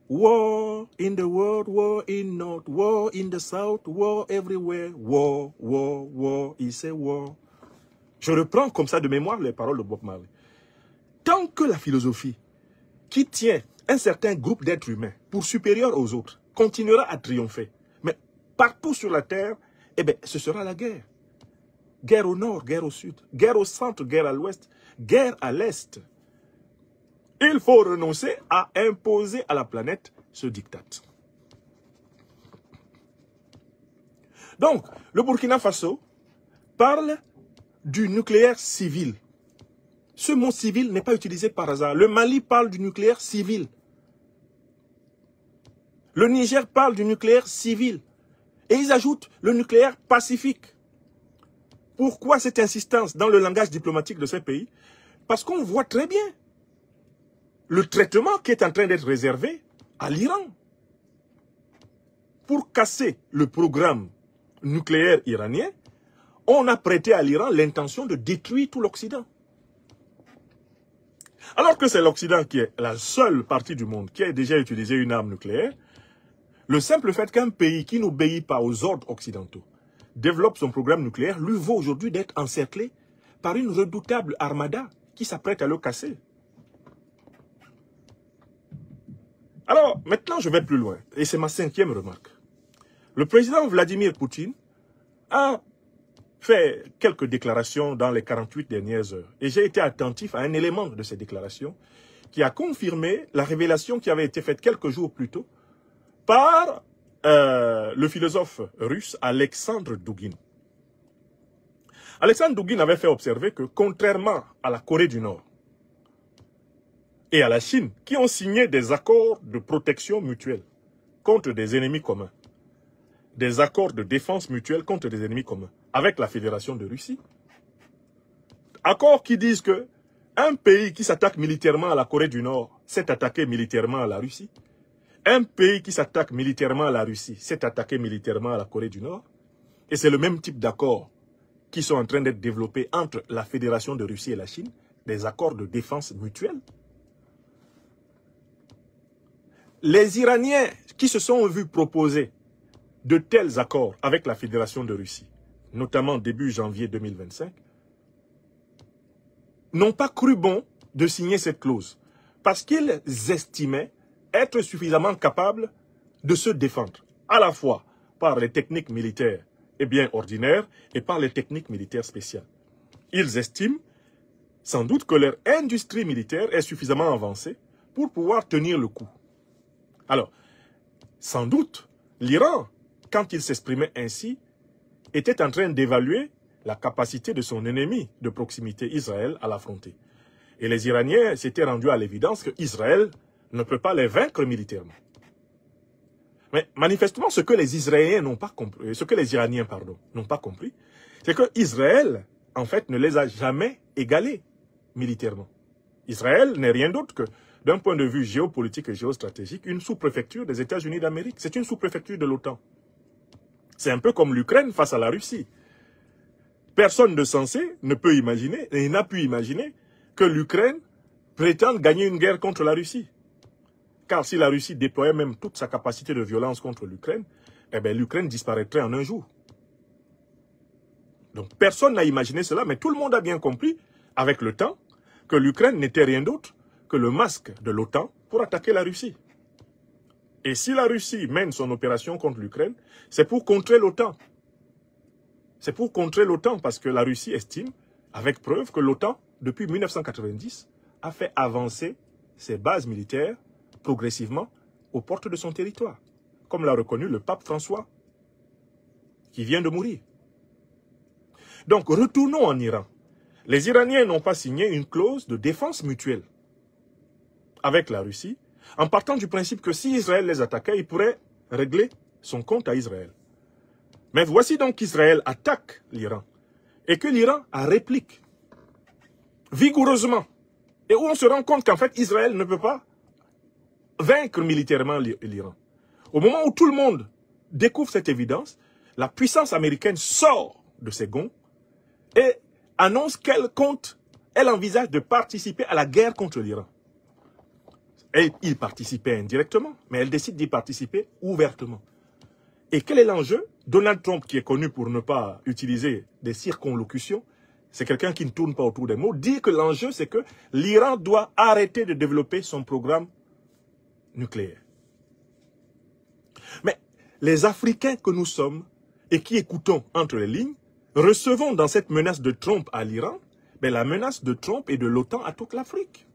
War in the world, war in north, war in the south, war everywhere, war, war, war, is a war. Je reprends comme ça de mémoire les paroles de Bob Marley. Tant que la philosophie qui tient un certain groupe d'êtres humains pour supérieur aux autres continuera à triompher, mais partout sur la terre, eh bien, ce sera la guerre. Guerre au nord, guerre au sud, guerre au centre, guerre à l'ouest, guerre à l'est. Il faut renoncer à imposer à la planète ce diktat. Donc, le Burkina Faso parle du nucléaire civil. Ce mot civil n'est pas utilisé par hasard. Le Mali parle du nucléaire civil. Le Niger parle du nucléaire civil. Et ils ajoutent le nucléaire pacifique. Pourquoi cette insistance dans le langage diplomatique de ces pays? Parce qu'on voit très bien le traitement qui est en train d'être réservé à l'Iran. Pour casser le programme nucléaire iranien, on a prêté à l'Iran l'intention de détruire tout l'Occident. Alors que c'est l'Occident qui est la seule partie du monde qui a déjà utilisé une arme nucléaire, le simple fait qu'un pays qui n'obéit pas aux ordres occidentaux développe son programme nucléaire lui vaut aujourd'hui d'être encerclé par une redoutable armada qui s'apprête à le casser. Alors, maintenant, je vais plus loin. Et c'est ma 5e remarque. Le président Vladimir Poutine a fait quelques déclarations dans les 48 dernières heures. Et j'ai été attentif à un élément de ces déclarations qui a confirmé la révélation qui avait été faite quelques jours plus tôt par le philosophe russe Alexandre Douguin. Alexandre Douguin avait fait observer que, contrairement à la Corée du Nord, et à la Chine, qui ont signé des accords de protection mutuelle contre des ennemis communs, des accords de défense mutuelle contre des ennemis communs, avec la Fédération de Russie. Accords qui disent que un pays qui s'attaque militairement à la Corée du Nord s'est attaqué militairement à la Russie. Un pays qui s'attaque militairement à la Russie s'est attaqué militairement à la Corée du Nord. Et c'est le même type d'accords qui sont en train d'être développés entre la Fédération de Russie et la Chine, des accords de défense mutuelle. Les Iraniens qui se sont vus proposer de tels accords avec la Fédération de Russie, notamment début janvier 2025, n'ont pas cru bon de signer cette clause parce qu'ils estimaient être suffisamment capables de se défendre, à la fois par les techniques militaires et bien ordinaires et par les techniques militaires spéciales. Ils estiment sans doute que leur industrie militaire est suffisamment avancée pour pouvoir tenir le coup. Alors, sans doute, l'Iran, quand il s'exprimait ainsi, était en train d'évaluer la capacité de son ennemi de proximité, Israël, à l'affronter. Et les Iraniens s'étaient rendus à l'évidence qu'Israël ne peut pas les vaincre militairement. Mais manifestement, ce que les Israéliens n'ont pas compris, ce que les Iraniens, pardon, n'ont pas compris, c'est que Israël, en fait, ne les a jamais égalés militairement. Israël n'est rien d'autre que, d'un point de vue géopolitique et géostratégique, une sous-préfecture des États-Unis d'Amérique. C'est une sous-préfecture de l'OTAN. C'est un peu comme l'Ukraine face à la Russie. Personne de sensé ne peut imaginer, et n'a pu imaginer, que l'Ukraine prétende gagner une guerre contre la Russie. Car si la Russie déployait même toute sa capacité de violence contre l'Ukraine, eh bien l'Ukraine disparaîtrait en un jour. Donc personne n'a imaginé cela, mais tout le monde a bien compris, avec le temps, que l'Ukraine n'était rien d'autre que le masque de l'OTAN pour attaquer la Russie. Et si la Russie mène son opération contre l'Ukraine, c'est pour contrer l'OTAN. C'est pour contrer l'OTAN parce que la Russie estime, avec preuve, que l'OTAN, depuis 1990, a fait avancer ses bases militaires progressivement aux portes de son territoire, comme l'a reconnu le pape François, qui vient de mourir. Donc, retournons en Iran. Les Iraniens n'ont pas signé une clause de défense mutuelle avec la Russie, en partant du principe que si Israël les attaquait, il pourrait régler son compte à Israël. Mais voici donc qu'Israël attaque l'Iran, et que l'Iran réplique vigoureusement, et où on se rend compte qu'en fait Israël ne peut pas vaincre militairement l'Iran. Au moment où tout le monde découvre cette évidence, la puissance américaine sort de ses gonds et annonce qu'elle compte, elle envisage de participer à la guerre contre l'Iran. Il participait indirectement, mais elle décide d'y participer ouvertement. Et quel est l'enjeu? Donald Trump, qui est connu pour ne pas utiliser des circonlocutions, c'est quelqu'un qui ne tourne pas autour des mots, dit que l'enjeu, c'est que l'Iran doit arrêter de développer son programme nucléaire. Mais les Africains que nous sommes, et qui écoutons entre les lignes, recevons dans cette menace de Trump à l'Iran, la menace de Trump et de l'OTAN à toute l'Afrique.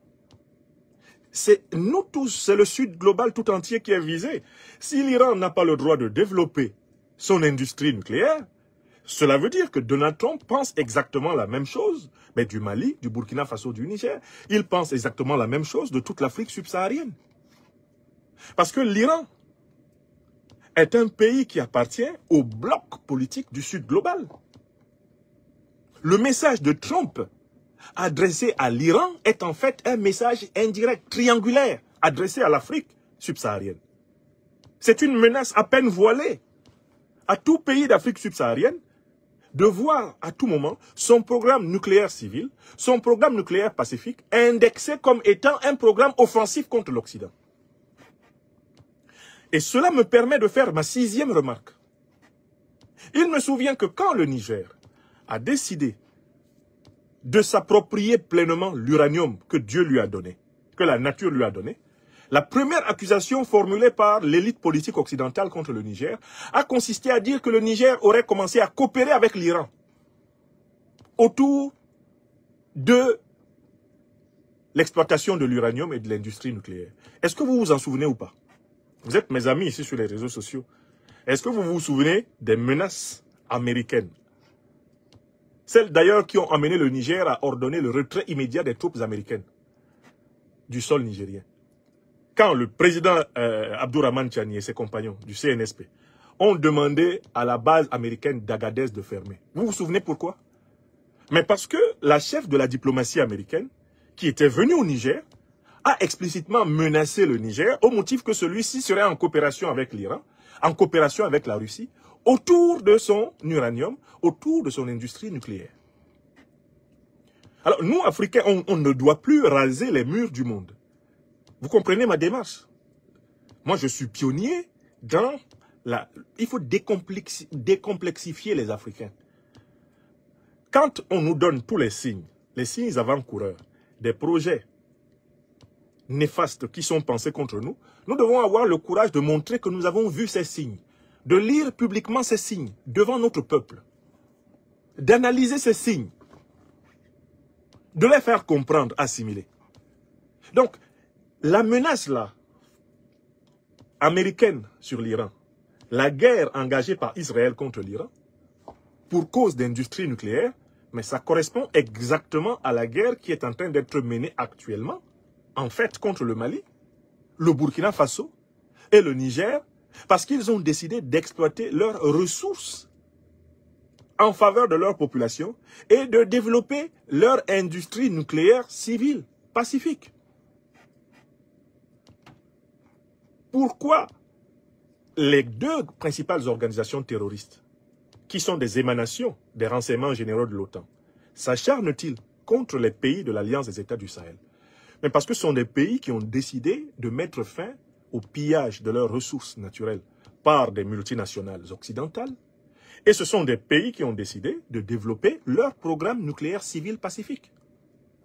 C'est nous tous, c'est le Sud global tout entier qui est visé. Si l'Iran n'a pas le droit de développer son industrie nucléaire, cela veut dire que Donald Trump pense exactement la même chose, mais du Mali, du Burkina Faso, du Niger. Il pense exactement la même chose de toute l'Afrique subsaharienne. Parce que l'Iran est un pays qui appartient au bloc politique du Sud global. Le message de Trump adressé à l'Iran est en fait un message indirect, triangulaire, adressé à l'Afrique subsaharienne. C'est une menace à peine voilée à tout pays d'Afrique subsaharienne de voir à tout moment son programme nucléaire civil, son programme nucléaire pacifique, indexé comme étant un programme offensif contre l'Occident. Et cela me permet de faire ma 6e remarque. Il me souvient que quand le Niger a décidé de s'approprier pleinement l'uranium que Dieu lui a donné, que la nature lui a donné, la première accusation formulée par l'élite politique occidentale contre le Niger a consisté à dire que le Niger aurait commencé à coopérer avec l'Iran autour de l'exploitation de l'uranium et de l'industrie nucléaire. Est-ce que vous vous en souvenez ou pas? Vous êtes mes amis ici sur les réseaux sociaux. Est-ce que vous vous souvenez des menaces américaines? Celles d'ailleurs qui ont amené le Niger à ordonner le retrait immédiat des troupes américaines du sol nigérien. Quand le président Abdourahmane Tchani et ses compagnons du CNSP ont demandé à la base américaine d'Agadez de fermer. Vous vous souvenez pourquoi? Mais parce que la chef de la diplomatie américaine, qui était venue au Niger, a explicitement menacé le Niger au motif que celui-ci serait en coopération avec l'Iran, en coopération avec la Russie, autour de son uranium, autour de son industrie nucléaire. Alors nous, Africains, on ne doit plus raser les murs du monde. Vous comprenez ma démarche? Moi, je suis pionnier dans la... Il faut décomplexifier les Africains. Quand on nous donne tous les signes avant-coureurs, des projets néfastes qui sont pensés contre nous, nous devons avoir le courage de montrer que nous avons vu ces signes, de lire publiquement ces signes devant notre peuple, d'analyser ces signes, de les faire comprendre, assimiler. Donc, la menace là, américaine sur l'Iran, la guerre engagée par Israël contre l'Iran, pour cause d'industrie nucléaire, mais ça correspond exactement à la guerre qui est en train d'être menée actuellement, en fait, contre le Mali, le Burkina Faso et le Niger, parce qu'ils ont décidé d'exploiter leurs ressources en faveur de leur population et de développer leur industrie nucléaire civile pacifique. Pourquoi les deux principales organisations terroristes, qui sont des émanations des renseignements généraux de l'OTAN, s'acharnent-ils contre les pays de l'Alliance des États du Sahel? Mais parce que ce sont des pays qui ont décidé de mettre fin au pillage de leurs ressources naturelles par des multinationales occidentales. Et ce sont des pays qui ont décidé de développer leur programme nucléaire civil pacifique.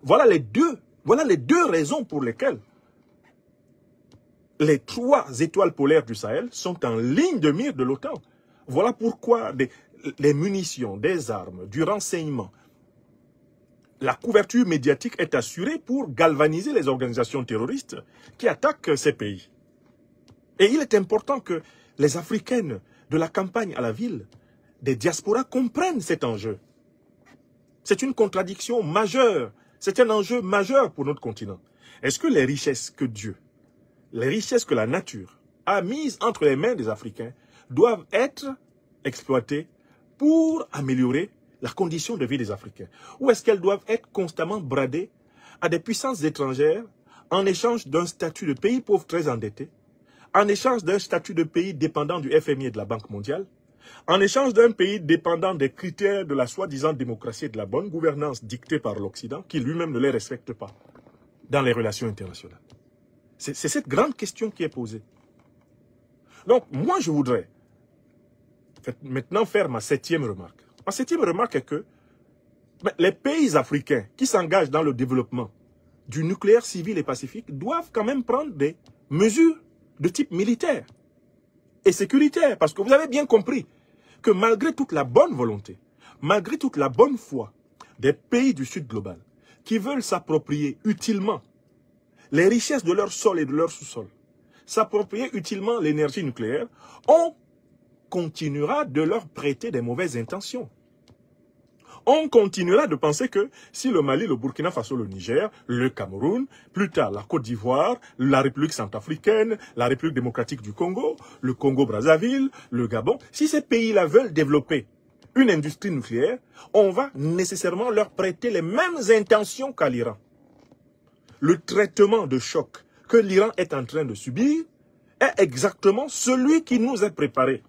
Voilà les deux raisons pour lesquelles les 3 étoiles polaires du Sahel sont en ligne de mire de l'OTAN. Voilà pourquoi les munitions, des armes, du renseignement, la couverture médiatique est assurée pour galvaniser les organisations terroristes qui attaquent ces pays. Et il est important que les Africaines, de la campagne à la ville, des diasporas comprennent cet enjeu. C'est une contradiction majeure. C'est un enjeu majeur pour notre continent. Est-ce que les richesses que Dieu, les richesses que la nature a mises entre les mains des Africains doivent être exploitées pour améliorer la condition de vie des Africains? Ou est-ce qu'elles doivent être constamment bradées à des puissances étrangères en échange d'un statut de pays pauvre très endetté, en échange d'un statut de pays dépendant du FMI et de la Banque mondiale, en échange d'un pays dépendant des critères de la soi-disant démocratie et de la bonne gouvernance dictée par l'Occident, qui lui-même ne les respecte pas dans les relations internationales? C'est cette grande question qui est posée. Donc, moi, je voudrais maintenant faire ma 7e remarque. Ma 7e remarque est que les pays africains qui s'engagent dans le développement du nucléaire civil et pacifique doivent quand même prendre des mesures de type militaire et sécuritaire. Parce que vous avez bien compris que malgré toute la bonne volonté, malgré toute la bonne foi des pays du Sud global qui veulent s'approprier utilement les richesses de leur sol et de leur sous-sol, s'approprier utilement l'énergie nucléaire, on continuera de leur prêter des mauvaises intentions. On continuera de penser que si le Mali, le Burkina Faso, le Niger, le Cameroun, plus tard la Côte d'Ivoire, la République centrafricaine, la République démocratique du Congo, le Congo-Brazzaville, le Gabon, si ces pays-là veulent développer une industrie nucléaire, on va nécessairement leur prêter les mêmes intentions qu'à l'Iran. Le traitement de choc que l'Iran est en train de subir est exactement celui qui nous est préparé.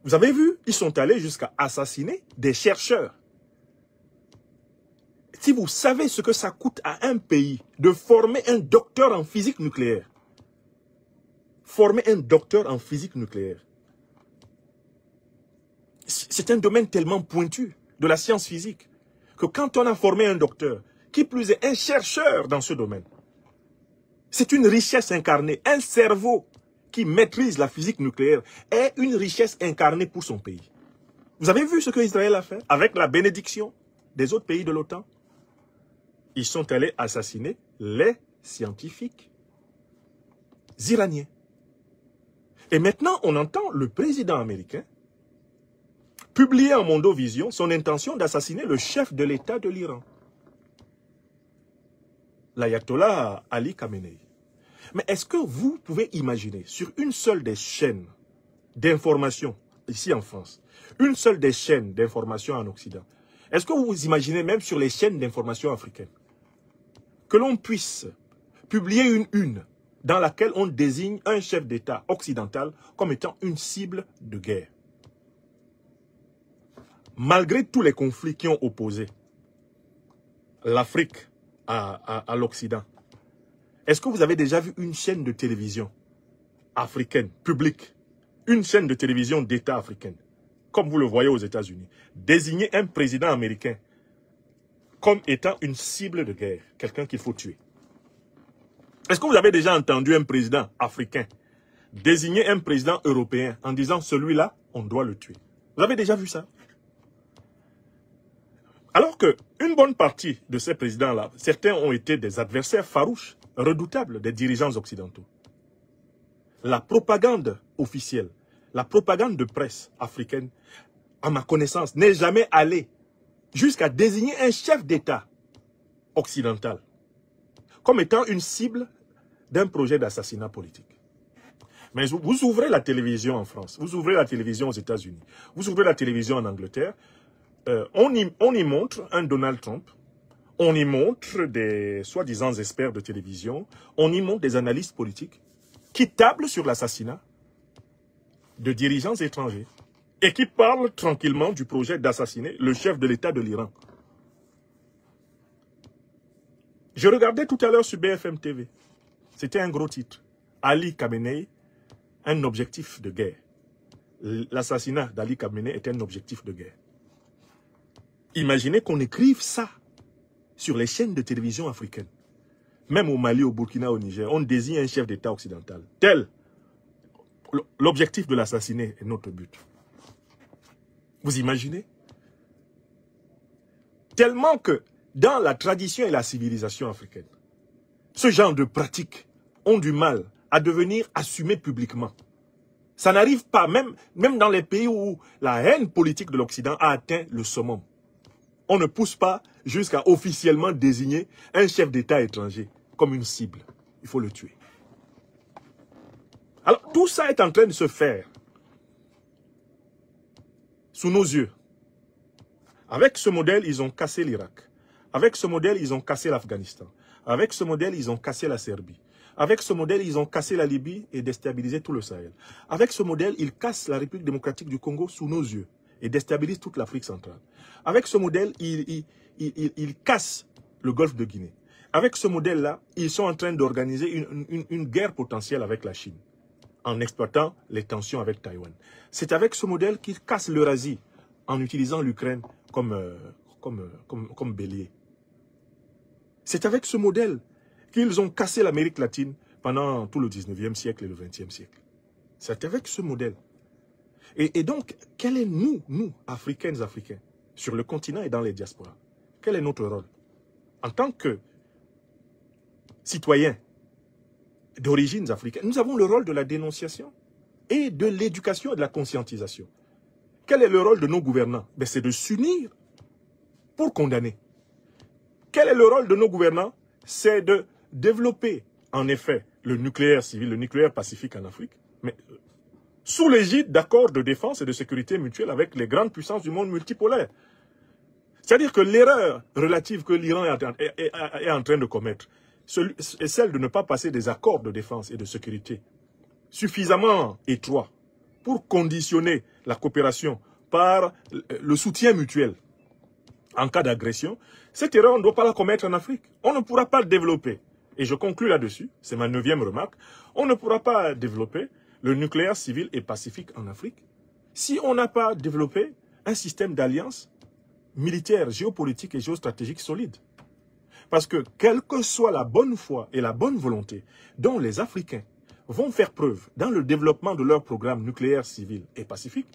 Vous avez vu, ils sont allés jusqu'à assassiner des chercheurs. Si vous savez ce que ça coûte à un pays de former un docteur en physique nucléaire, former un docteur en physique nucléaire, c'est un domaine tellement pointu de la science physique que quand on a formé un docteur, qui plus est un chercheur dans ce domaine, c'est une richesse incarnée, un cerveau qui maîtrise la physique nucléaire est une richesse incarnée pour son pays. Vous avez vu ce que Israël a fait avec la bénédiction des autres pays de l'OTAN? Ils sont allés assassiner les scientifiques iraniens. Et maintenant, on entend le président américain publier en Mondovision son intention d'assassiner le chef de l'État de l'Iran, l'ayatollah Ali Khamenei. Mais est-ce que vous pouvez imaginer, sur une seule des chaînes d'information, ici en France, une seule des chaînes d'information en Occident, est-ce que vous imaginez même sur les chaînes d'information africaines, que l'on puisse publier une une dans laquelle on désigne un chef d'État occidental comme étant une cible de guerre? Malgré tous les conflits qui ont opposé l'Afrique à l'Occident, est-ce que vous avez déjà vu une chaîne de télévision africaine, publique, une chaîne de télévision d'État africaine, comme vous le voyez aux États-Unis, désigner un président américain comme étant une cible de guerre, quelqu'un qu'il faut tuer? Est-ce que vous avez déjà entendu un président africain désigner un président européen en disant celui-là, on doit le tuer? Vous avez déjà vu ça? Alors qu'une bonne partie de ces présidents-là, certains ont été des adversaires farouches, redoutables des dirigeants occidentaux. La propagande officielle, la propagande de presse africaine, à ma connaissance, n'est jamais allée jusqu'à désigner un chef d'État occidental comme étant une cible d'un projet d'assassinat politique. Mais vous ouvrez la télévision en France, vous ouvrez la télévision aux États-Unis, vous ouvrez la télévision en Angleterre, on y montre un Donald Trump, on y montre des soi-disant experts de télévision, on y montre des analystes politiques qui tablent sur l'assassinat de dirigeants étrangers et qui parlent tranquillement du projet d'assassiner le chef de l'État de l'Iran. Je regardais tout à l'heure sur BFM TV. C'était un gros titre. Ali Khamenei, un objectif de guerre. L'assassinat d'Ali Khamenei est un objectif de guerre. Imaginez qu'on écrive ça sur les chaînes de télévision africaines. Même au Mali, au Burkina, au Niger, on désigne un chef d'État occidental. Tel, l'objectif de l'assassiner est notre but. Vous imaginez? Tellement que dans la tradition et la civilisation africaine, ce genre de pratiques ont du mal à devenir assumées publiquement. Ça n'arrive pas, même dans les pays où la haine politique de l'Occident a atteint le summum. On ne pousse pas jusqu'à officiellement désigner un chef d'État étranger comme une cible. Il faut le tuer. Alors, tout ça est en train de se faire sous nos yeux. Avec ce modèle, ils ont cassé l'Irak. Avec ce modèle, ils ont cassé l'Afghanistan. Avec ce modèle, ils ont cassé la Serbie. Avec ce modèle, ils ont cassé la Libye et déstabilisé tout le Sahel. Avec ce modèle, ils cassent la République démocratique du Congo sous nos yeux et déstabilisent toute l'Afrique centrale. Avec ce modèle, ils cassent le golfe de Guinée. Avec ce modèle-là, ils sont en train d'organiser une guerre potentielle avec la Chine, en exploitant les tensions avec Taïwan. C'est avec ce modèle qu'ils cassent l'Eurasie, en utilisant l'Ukraine comme bélier. C'est avec ce modèle qu'ils ont cassé l'Amérique latine pendant tout le 19e siècle et le 20e siècle. C'est avec ce modèle. Et donc, quel est nous, Africains, sur le continent et dans les diasporas? Quel est notre rôle? En tant que citoyens d'origines africaines, nous avons le rôle de la dénonciation et de l'éducation et de la conscientisation. Quel est le rôle de nos gouvernants? C'est de s'unir pour condamner. Quel est le rôle de nos gouvernants? C'est de développer, en effet, le nucléaire civil, le nucléaire pacifique en Afrique, mais sous l'égide d'accords de défense et de sécurité mutuelle avec les grandes puissances du monde multipolaire. C'est-à-dire que l'erreur relative que l'Iran est en train de commettre est celle de ne pas passer des accords de défense et de sécurité suffisamment étroits pour conditionner la coopération par le soutien mutuel en cas d'agression. Cette erreur, on ne doit pas la commettre en Afrique. On ne pourra pas développer, et je conclus là-dessus, c'est ma 9e remarque, on ne pourra pas développer le nucléaire civil et pacifique en Afrique si on n'a pas développé un système d'alliance militaire, géopolitique et géostratégique solide. Parce que quelle que soit la bonne foi et la bonne volonté dont les Africains vont faire preuve dans le développement de leur programme nucléaire civil et pacifique,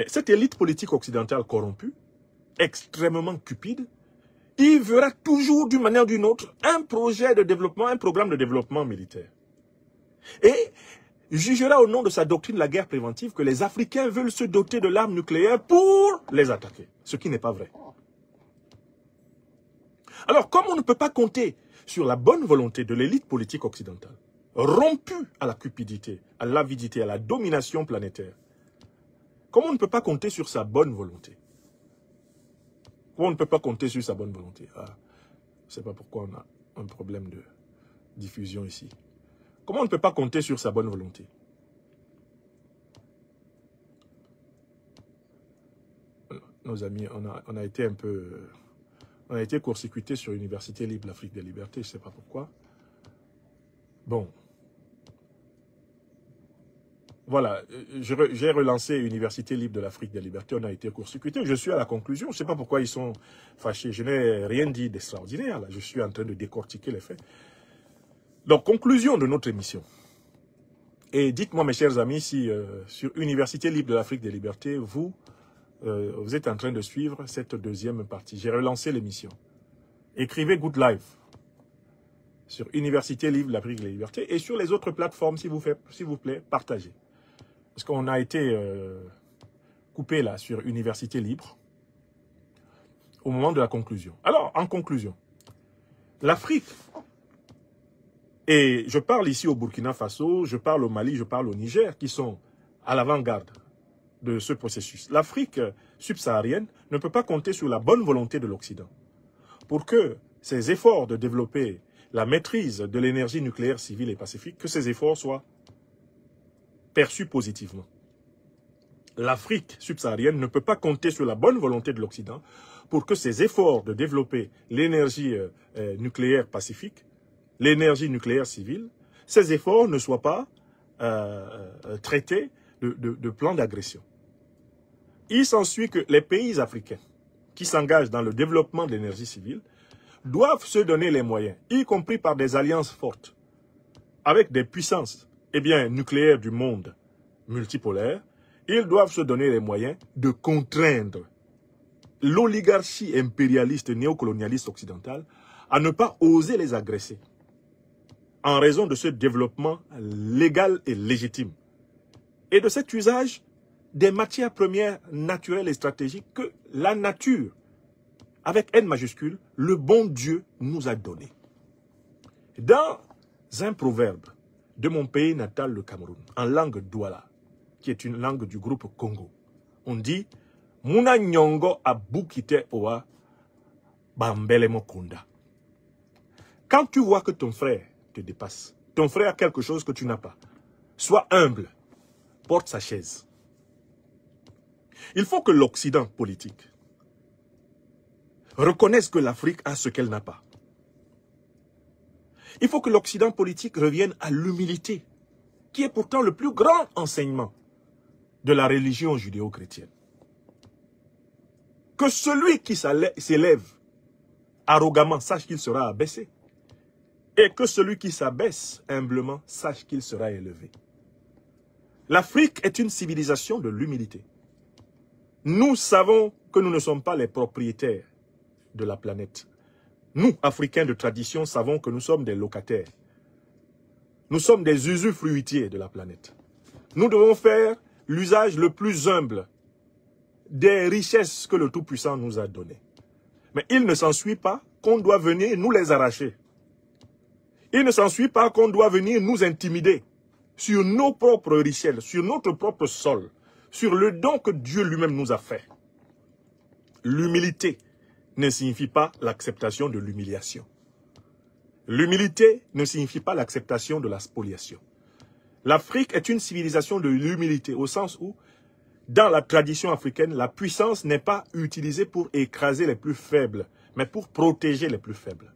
cette élite politique occidentale corrompue, extrêmement cupide, il verra toujours d'une manière ou d'une autre un projet de développement, un programme de développement militaire. Et jugera au nom de sa doctrine de la guerre préventive que les Africains veulent se doter de l'arme nucléaire pour les attaquer, ce qui n'est pas vrai. Alors, comme on ne peut pas compter sur la bonne volonté de l'élite politique occidentale, rompue à la cupidité, à l'avidité, à la domination planétaire, comme on ne peut pas compter sur sa bonne volonté, on ne peut pas compter sur sa bonne volonté. Je ne sais pas pourquoi on a un problème de diffusion ici. Comment on ne peut pas compter sur sa bonne volonté? Nos amis, on a été un peu... On a été court-circuité sur Université Libre de l'Afrique des Libertés, je ne sais pas pourquoi. Bon. Voilà, j'ai relancé Université Libre de l'Afrique des Libertés, on a été court-circuité. Je suis à la conclusion, je ne sais pas pourquoi ils sont fâchés. Je n'ai rien dit d'extraordinaire, là. Je suis en train de décortiquer les faits. Donc, conclusion de notre émission. Et dites-moi, mes chers amis, si sur Université Libre de l'Afrique des Libertés, vous êtes en train de suivre cette 2e partie. J'ai relancé l'émission. Écrivez Good Life sur Université Libre de l'Afrique des Libertés et sur les autres plateformes, s'il vous plaît, partagez. parce qu'on a été coupé là sur Université Libre au moment de la conclusion. Alors, en conclusion, l'Afrique, et je parle ici au Burkina Faso, je parle au Mali, je parle au Niger, qui sont à l'avant-garde de ce processus. L'Afrique subsaharienne ne peut pas compter sur la bonne volonté de l'Occident pour que ces efforts de développer la maîtrise de l'énergie nucléaire civile et pacifique, que ces efforts soient perçus positivement. L'Afrique subsaharienne ne peut pas compter sur la bonne volonté de l'Occident pour que ces efforts de développer l'énergie nucléaire pacifique, l'énergie nucléaire civile, ces efforts ne soient pas traités de plans d'agression. Il s'ensuit que les pays africains qui s'engagent dans le développement de l'énergie civile doivent se donner les moyens, y compris par des alliances fortes, avec des puissances nucléaires du monde multipolaire. Ils doivent se donner les moyens de contraindre l'oligarchie impérialiste néocolonialiste occidentale à ne pas oser les agresser en raison de ce développement légal et légitime et de cet usage des matières premières naturelles et stratégiques que la nature, avec N majuscule, le bon Dieu nous a donné. Dans un proverbe de mon pays natal, le Cameroun, en langue douala, qui est une langue du groupe Congo, on dit « Muna nyongo abukite oa bambele mokunda ». Quand tu vois que ton frère te dépasse, ton frère a quelque chose que tu n'as pas, sois humble, porte sa chaise. Il faut que l'Occident politique reconnaisse que l'Afrique a ce qu'elle n'a pas. Il faut que l'Occident politique revienne à l'humilité, qui est pourtant le plus grand enseignement de la religion judéo-chrétienne. Que celui qui s'élève arrogamment sache qu'il sera abaissé, et que celui qui s'abaisse humblement sache qu'il sera élevé. L'Afrique est une civilisation de l'humilité. Nous savons que nous ne sommes pas les propriétaires de la planète. Nous, Africains de tradition, savons que nous sommes des locataires. Nous sommes des usufruitiers de la planète. Nous devons faire l'usage le plus humble des richesses que le Tout-Puissant nous a données. Mais il ne s'ensuit pas qu'on doit venir nous les arracher. Il ne s'ensuit pas qu'on doit venir nous intimider sur nos propres richesses, sur notre propre sol, sur le don que Dieu lui-même nous a fait. L'humilité ne signifie pas l'acceptation de l'humiliation. L'humilité ne signifie pas l'acceptation de la spoliation. L'Afrique est une civilisation de l'humilité, au sens où, dans la tradition africaine, la puissance n'est pas utilisée pour écraser les plus faibles, mais pour protéger les plus faibles.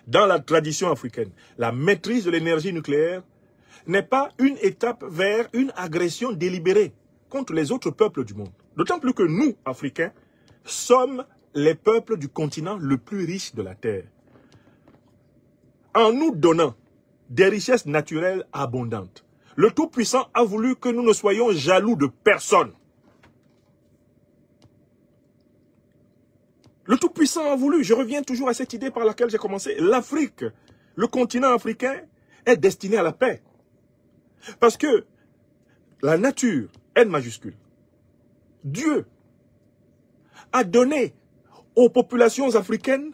Dans la tradition africaine, la maîtrise de l'énergie nucléaire n'est pas une étape vers une agression délibérée contre les autres peuples du monde. D'autant plus que nous, Africains, sommes les peuples du continent le plus riche de la Terre. En nous donnant des richesses naturelles abondantes, le Tout-Puissant a voulu que nous ne soyons jaloux de personne. Le Tout-Puissant a voulu, je reviens toujours à cette idée par laquelle j'ai commencé, l'Afrique, le continent africain, est destiné à la paix. Parce que la nature, N majuscule, Dieu a donné aux populations africaines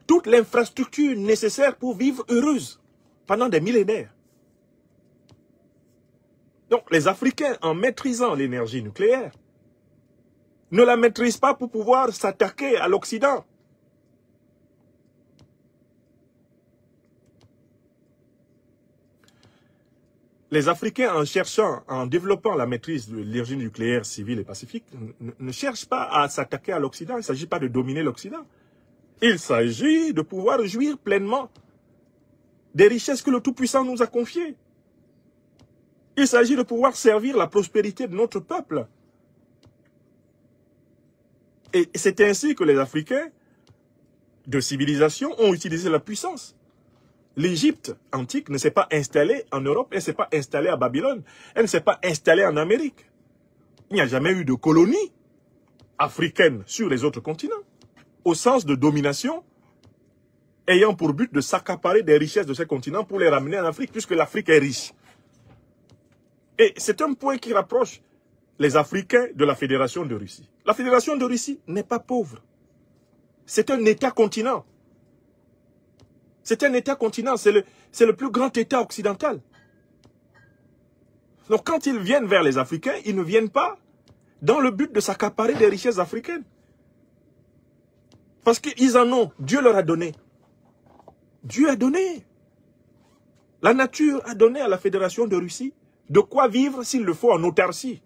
toute l'infrastructure nécessaire pour vivre heureuses pendant des millénaires. Donc les Africains, en maîtrisant l'énergie nucléaire, ne la maîtrisent pas pour pouvoir s'attaquer à l'Occident. Les Africains, en cherchant, en développant la maîtrise de l'énergie nucléaire civile et pacifique, ne cherchent pas à s'attaquer à l'Occident. Il ne s'agit pas de dominer l'Occident. Il s'agit de pouvoir jouir pleinement des richesses que le Tout-Puissant nous a confiées. Il s'agit de pouvoir servir la prospérité de notre peuple. Et c'est ainsi que les Africains de civilisation ont utilisé la puissance. L'Égypte antique ne s'est pas installée en Europe, elle ne s'est pas installée à Babylone, elle ne s'est pas installée en Amérique. Il n'y a jamais eu de colonie africaine sur les autres continents, au sens de domination, ayant pour but de s'accaparer des richesses de ces continents pour les ramener en Afrique, puisque l'Afrique est riche. Et c'est un point qui rapproche les Africains de la Fédération de Russie. La Fédération de Russie n'est pas pauvre. C'est un État-continent. C'est un État-continent, c'est le plus grand État occidental. Donc quand ils viennent vers les Africains, ils ne viennent pas dans le but de s'accaparer des richesses africaines. Parce qu'ils en ont, Dieu leur a donné. Dieu a donné. La nature a donné à la Fédération de Russie de quoi vivre s'il le faut en autarcie.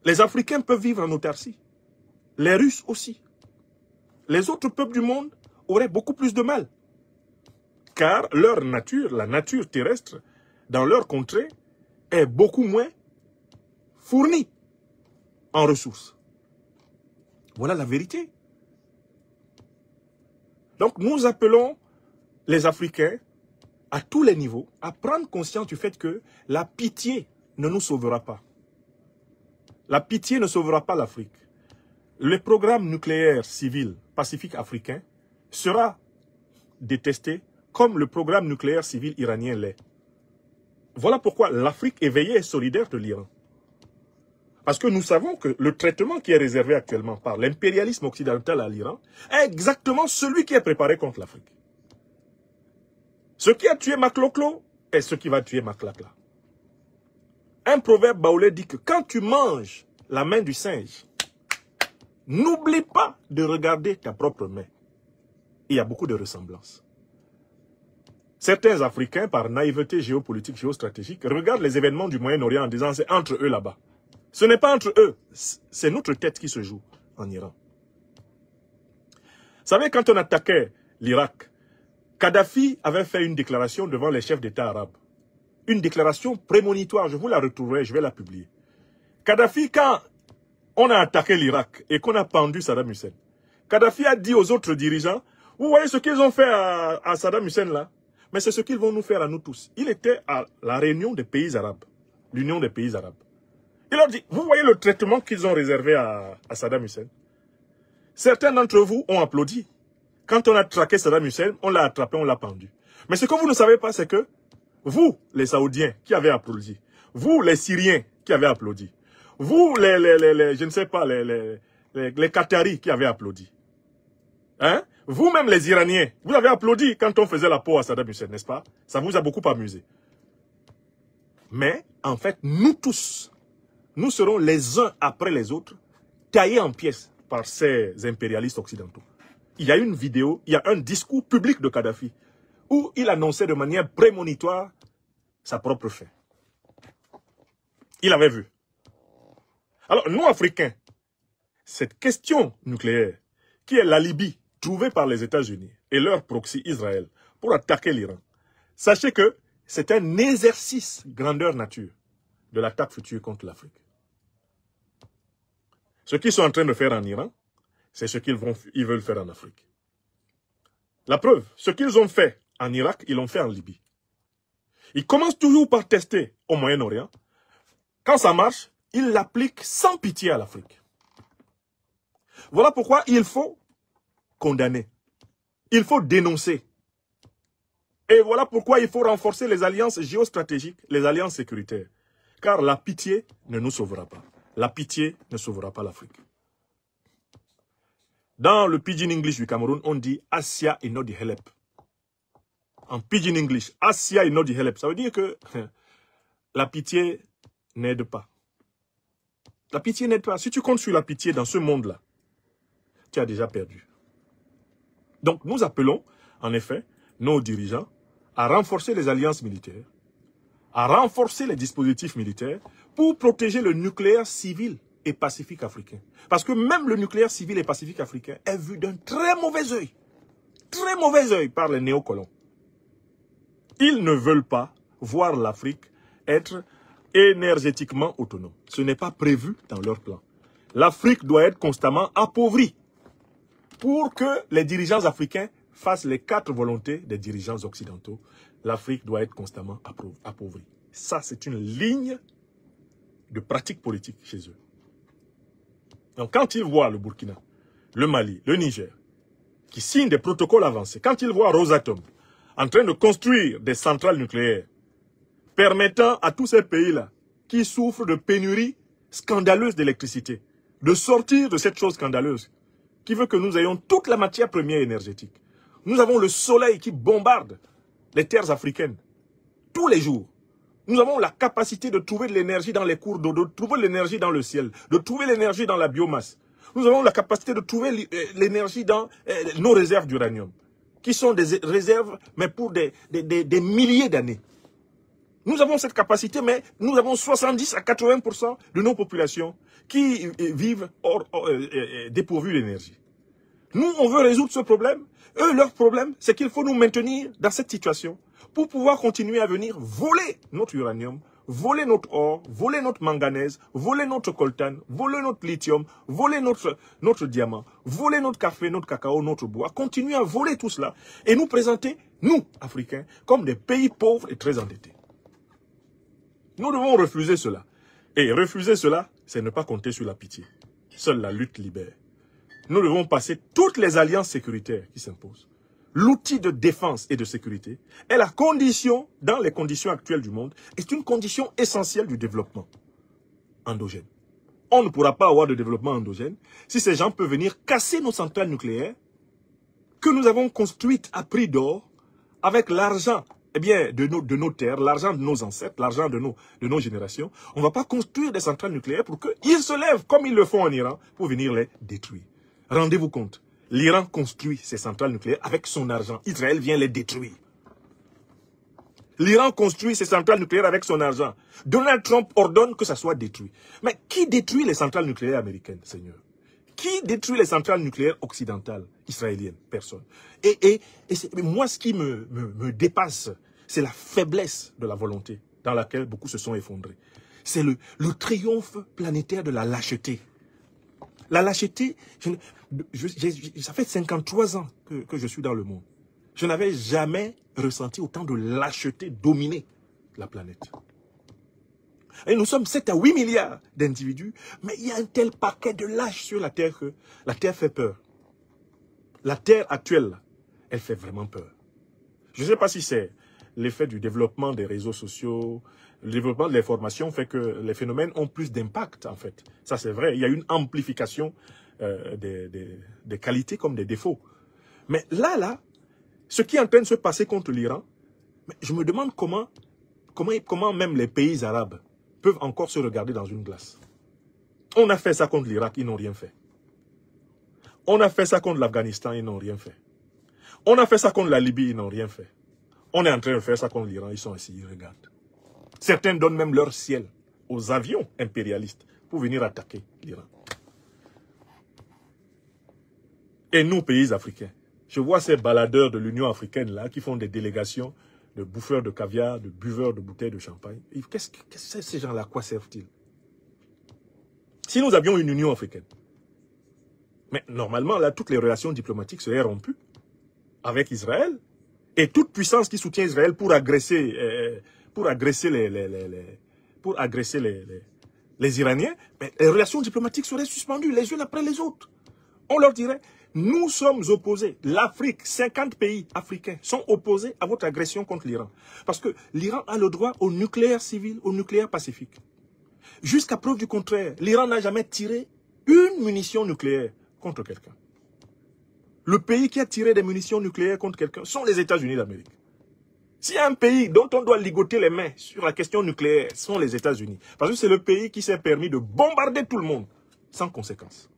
Les Africains peuvent vivre en autarcie. Les Russes aussi. Les autres peuples du monde auraient beaucoup plus de mal. Car leur nature, la nature terrestre, dans leur contrée, est beaucoup moins fournie en ressources. Voilà la vérité. Donc nous appelons les Africains, à tous les niveaux, à prendre conscience du fait que la pitié ne nous sauvera pas. La pitié ne sauvera pas l'Afrique. Le programme nucléaire civil pacifique africain sera détesté comme le programme nucléaire civil iranien l'est. Voilà pourquoi l'Afrique éveillée est solidaire de l'Iran. Parce que nous savons que le traitement qui est réservé actuellement par l'impérialisme occidental à l'Iran est exactement celui qui est préparé contre l'Afrique. Ce qui a tué Makloklo est ce qui va tuer Maklakla. Un proverbe baoulé dit que quand tu manges la main du singe, n'oublie pas de regarder ta propre main. Il y a beaucoup de ressemblances. Certains Africains, par naïveté géopolitique, géostratégique, regardent les événements du Moyen-Orient en disant c'est entre eux là-bas. Ce n'est pas entre eux, c'est notre tête qui se joue en Iran. Vous savez, quand on attaquait l'Irak, Kadhafi avait fait une déclaration devant les chefs d'État arabes. Une déclaration prémonitoire, je vous la retrouverai, je vais la publier. Kadhafi, quand on a attaqué l'Irak et qu'on a pendu Saddam Hussein, Kadhafi a dit aux autres dirigeants, vous voyez ce qu'ils ont fait à Saddam Hussein là, mais c'est ce qu'ils vont nous faire à nous tous. Il était à la réunion des pays arabes, l'Union des pays arabes. Il leur dit, vous voyez le traitement qu'ils ont réservé à Saddam Hussein. Certains d'entre vous ont applaudi. Quand on a traqué Saddam Hussein, on l'a attrapé, on l'a pendu. Mais ce que vous ne savez pas, c'est que vous, les Saoudiens qui avez applaudi, vous, les Syriens qui avez applaudi, vous, je ne sais pas, les Qataris qui avaient applaudi, hein? Vous-même les Iraniens, vous avez applaudi quand on faisait la peau à Saddam Hussein, n'est-ce pas? Ça vous a beaucoup amusé. Mais, en fait, nous tous, nous serons les uns après les autres, taillés en pièces par ces impérialistes occidentaux. Il y a une vidéo, il y a un discours public de Kadhafi où il annonçait de manière prémonitoire sa propre fin. Il avait vu. Alors, nous, Africains, cette question nucléaire, qui est l'alibi trouvé par les États-Unis et leur proxy Israël pour attaquer l'Iran, sachez que c'est un exercice grandeur nature de l'attaque future contre l'Afrique. Ce qu'ils sont en train de faire en Iran, c'est ce qu'ils veulent faire en Afrique. La preuve, ce qu'ils ont fait en Irak, ils l'ont fait en Libye. Ils commencent toujours par tester au Moyen-Orient. Quand ça marche, ils l'appliquent sans pitié à l'Afrique. Voilà pourquoi il faut condamner. Il faut dénoncer. Et voilà pourquoi il faut renforcer les alliances géostratégiques, les alliances sécuritaires. Car la pitié ne nous sauvera pas. La pitié ne sauvera pas l'Afrique. Dans le Pidgin English du Cameroun, on dit « Asia is not the help ». En Pidgin English, « Asia is not the help ». Ça veut dire que la pitié n'aide pas. La pitié n'aide pas. Si tu comptes sur la pitié dans ce monde-là, tu as déjà perdu. Donc nous appelons, en effet, nos dirigeants à renforcer les alliances militaires, à renforcer les dispositifs militaires pour protéger le nucléaire civil et pacifique africain. Parce que même le nucléaire civil et pacifique africain est vu d'un très mauvais œil par les néocolons. Ils ne veulent pas voir l'Afrique être énergétiquement autonome. Ce n'est pas prévu dans leur plan. L'Afrique doit être constamment appauvrie pour que les dirigeants africains fassent les 4 volontés des dirigeants occidentaux. L'Afrique doit être constamment appauvrie. Ça, c'est une ligne de pratique politique chez eux. Donc, quand ils voient le Burkina, le Mali, le Niger, qui signent des protocoles avancés, quand ils voient Rosatom en train de construire des centrales nucléaires permettant à tous ces pays-là qui souffrent de pénurie scandaleuse d'électricité de sortir de cette chose scandaleuse qui veut que nous ayons toute la matière première énergétique. Nous avons le soleil qui bombarde les terres africaines tous les jours. Nous avons la capacité de trouver de l'énergie dans les cours d'eau, de trouver de l'énergie dans le ciel, de trouver l'énergie dans la biomasse. Nous avons la capacité de trouver l'énergie dans nos réserves d'uranium, qui sont des réserves, mais pour des milliers d'années. Nous avons cette capacité, mais nous avons 70 à 80% de nos populations qui vivent dépourvues d'énergie. Nous, on veut résoudre ce problème. Eux, leur problème, c'est qu'il faut nous maintenir dans cette situation pour pouvoir continuer à venir voler notre uranium, voler notre or, voler notre manganèse, voler notre coltan, voler notre lithium, voler notre diamant, voler notre café, notre cacao, notre bois, continuer à voler tout cela et nous présenter, nous, Africains, comme des pays pauvres et très endettés. Nous devons refuser cela. Et refuser cela, c'est ne pas compter sur la pitié. Seule la lutte libère. Nous devons passer toutes les alliances sécuritaires qui s'imposent. L'outil de défense et de sécurité est la condition, dans les conditions actuelles du monde, est une condition essentielle du développement endogène. On ne pourra pas avoir de développement endogène si ces gens peuvent venir casser nos centrales nucléaires que nous avons construites à prix d'or avec l'argent de nos terres, l'argent de nos ancêtres, l'argent de nos générations. On ne va pas construire des centrales nucléaires pour qu'ils se lèvent comme ils le font en Iran pour venir les détruire. Rendez-vous compte, l'Iran construit ses centrales nucléaires avec son argent. Israël vient les détruire. L'Iran construit ses centrales nucléaires avec son argent. Donald Trump ordonne que ça soit détruit. Mais qui détruit les centrales nucléaires américaines, Seigneur? Qui détruit les centrales nucléaires occidentales, israéliennes? Personne. Et moi, ce qui me dépasse, c'est la faiblesse de la volonté dans laquelle beaucoup se sont effondrés. C'est le triomphe planétaire de la lâcheté. La lâcheté, ça fait 53 ans que je suis dans le monde. Je n'avais jamais ressenti autant de lâcheté dominer la planète. Et nous sommes 7 à 8 milliards d'individus, mais il y a un tel paquet de lâches sur la Terre que la Terre fait peur. La Terre actuelle, elle fait vraiment peur. Je ne sais pas si c'est l'effet du développement des réseaux sociaux, le développement de l'information fait que les phénomènes ont plus d'impact, en fait. Ça, c'est vrai. Il y a une amplification des qualités comme des défauts. Mais là, ce qui est en train de se passer contre l'Iran, je me demande comment même les pays arabes peuvent encore se regarder dans une glace. On a fait ça contre l'Irak, ils n'ont rien fait. On a fait ça contre l'Afghanistan, ils n'ont rien fait. On a fait ça contre la Libye, ils n'ont rien fait. On est en train de faire ça contre l'Iran, ils sont assis, ils regardent. Certains donnent même leur ciel aux avions impérialistes pour venir attaquer l'Iran. Et nous, pays africains, je vois ces baladeurs de l'Union africaine là qui font des délégations de bouffeurs de caviar, de buveurs de bouteilles de champagne. Qu'est-ce que ces gens-là, à quoi servent-ils? Si nous avions une Union africaine, mais normalement, là, toutes les relations diplomatiques seraient rompues avec Israël et toute puissance qui soutient Israël pour agresser les Iraniens, mais les relations diplomatiques seraient suspendues les unes après les autres. On leur dirait, nous sommes opposés. L'Afrique, 50 pays africains sont opposés à votre agression contre l'Iran. Parce que l'Iran a le droit au nucléaire civil, au nucléaire pacifique. Jusqu'à preuve du contraire, l'Iran n'a jamais tiré une munition nucléaire contre quelqu'un. Le pays qui a tiré des munitions nucléaires contre quelqu'un sont les États-Unis d'Amérique. S'il y a un pays dont on doit ligoter les mains sur la question nucléaire, ce sont les États-Unis. Parce que c'est le pays qui s'est permis de bombarder tout le monde sans conséquence.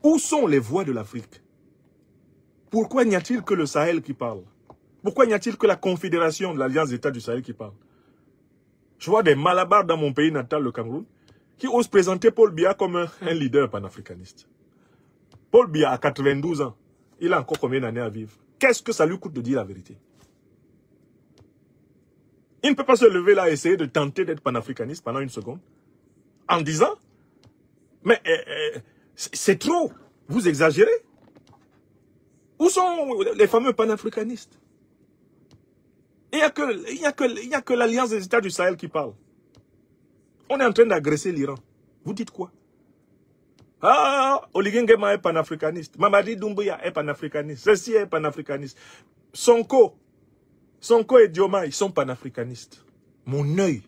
Où sont les voix de l'Afrique? Pourquoi n'y a-t-il que le Sahel qui parle? Pourquoi n'y a-t-il que la Confédération de l'Alliance d'États du Sahel qui parle? Je vois des malabars dans mon pays natal, le Cameroun, qui osent présenter Paul Biya comme un leader panafricaniste. Paul Biya a 92 ans. Il a encore combien d'années à vivre? Qu'est-ce que ça lui coûte de dire la vérité? Il ne peut pas se lever là et essayer de tenter d'être panafricaniste pendant une seconde. En disant, mais c'est trop, vous exagérez. Où sont les fameux panafricanistes? Il n'y a que l'Alliance des États du Sahel qui parle. On est en train d'agresser l'Iran. Vous dites quoi? Ah, Oligui Nguema est panafricaniste. Mamadi Doumbouya est panafricaniste. Ceci est panafricaniste. Sonko Sonko et Diomaye, ils sont panafricanistes. Mon œil,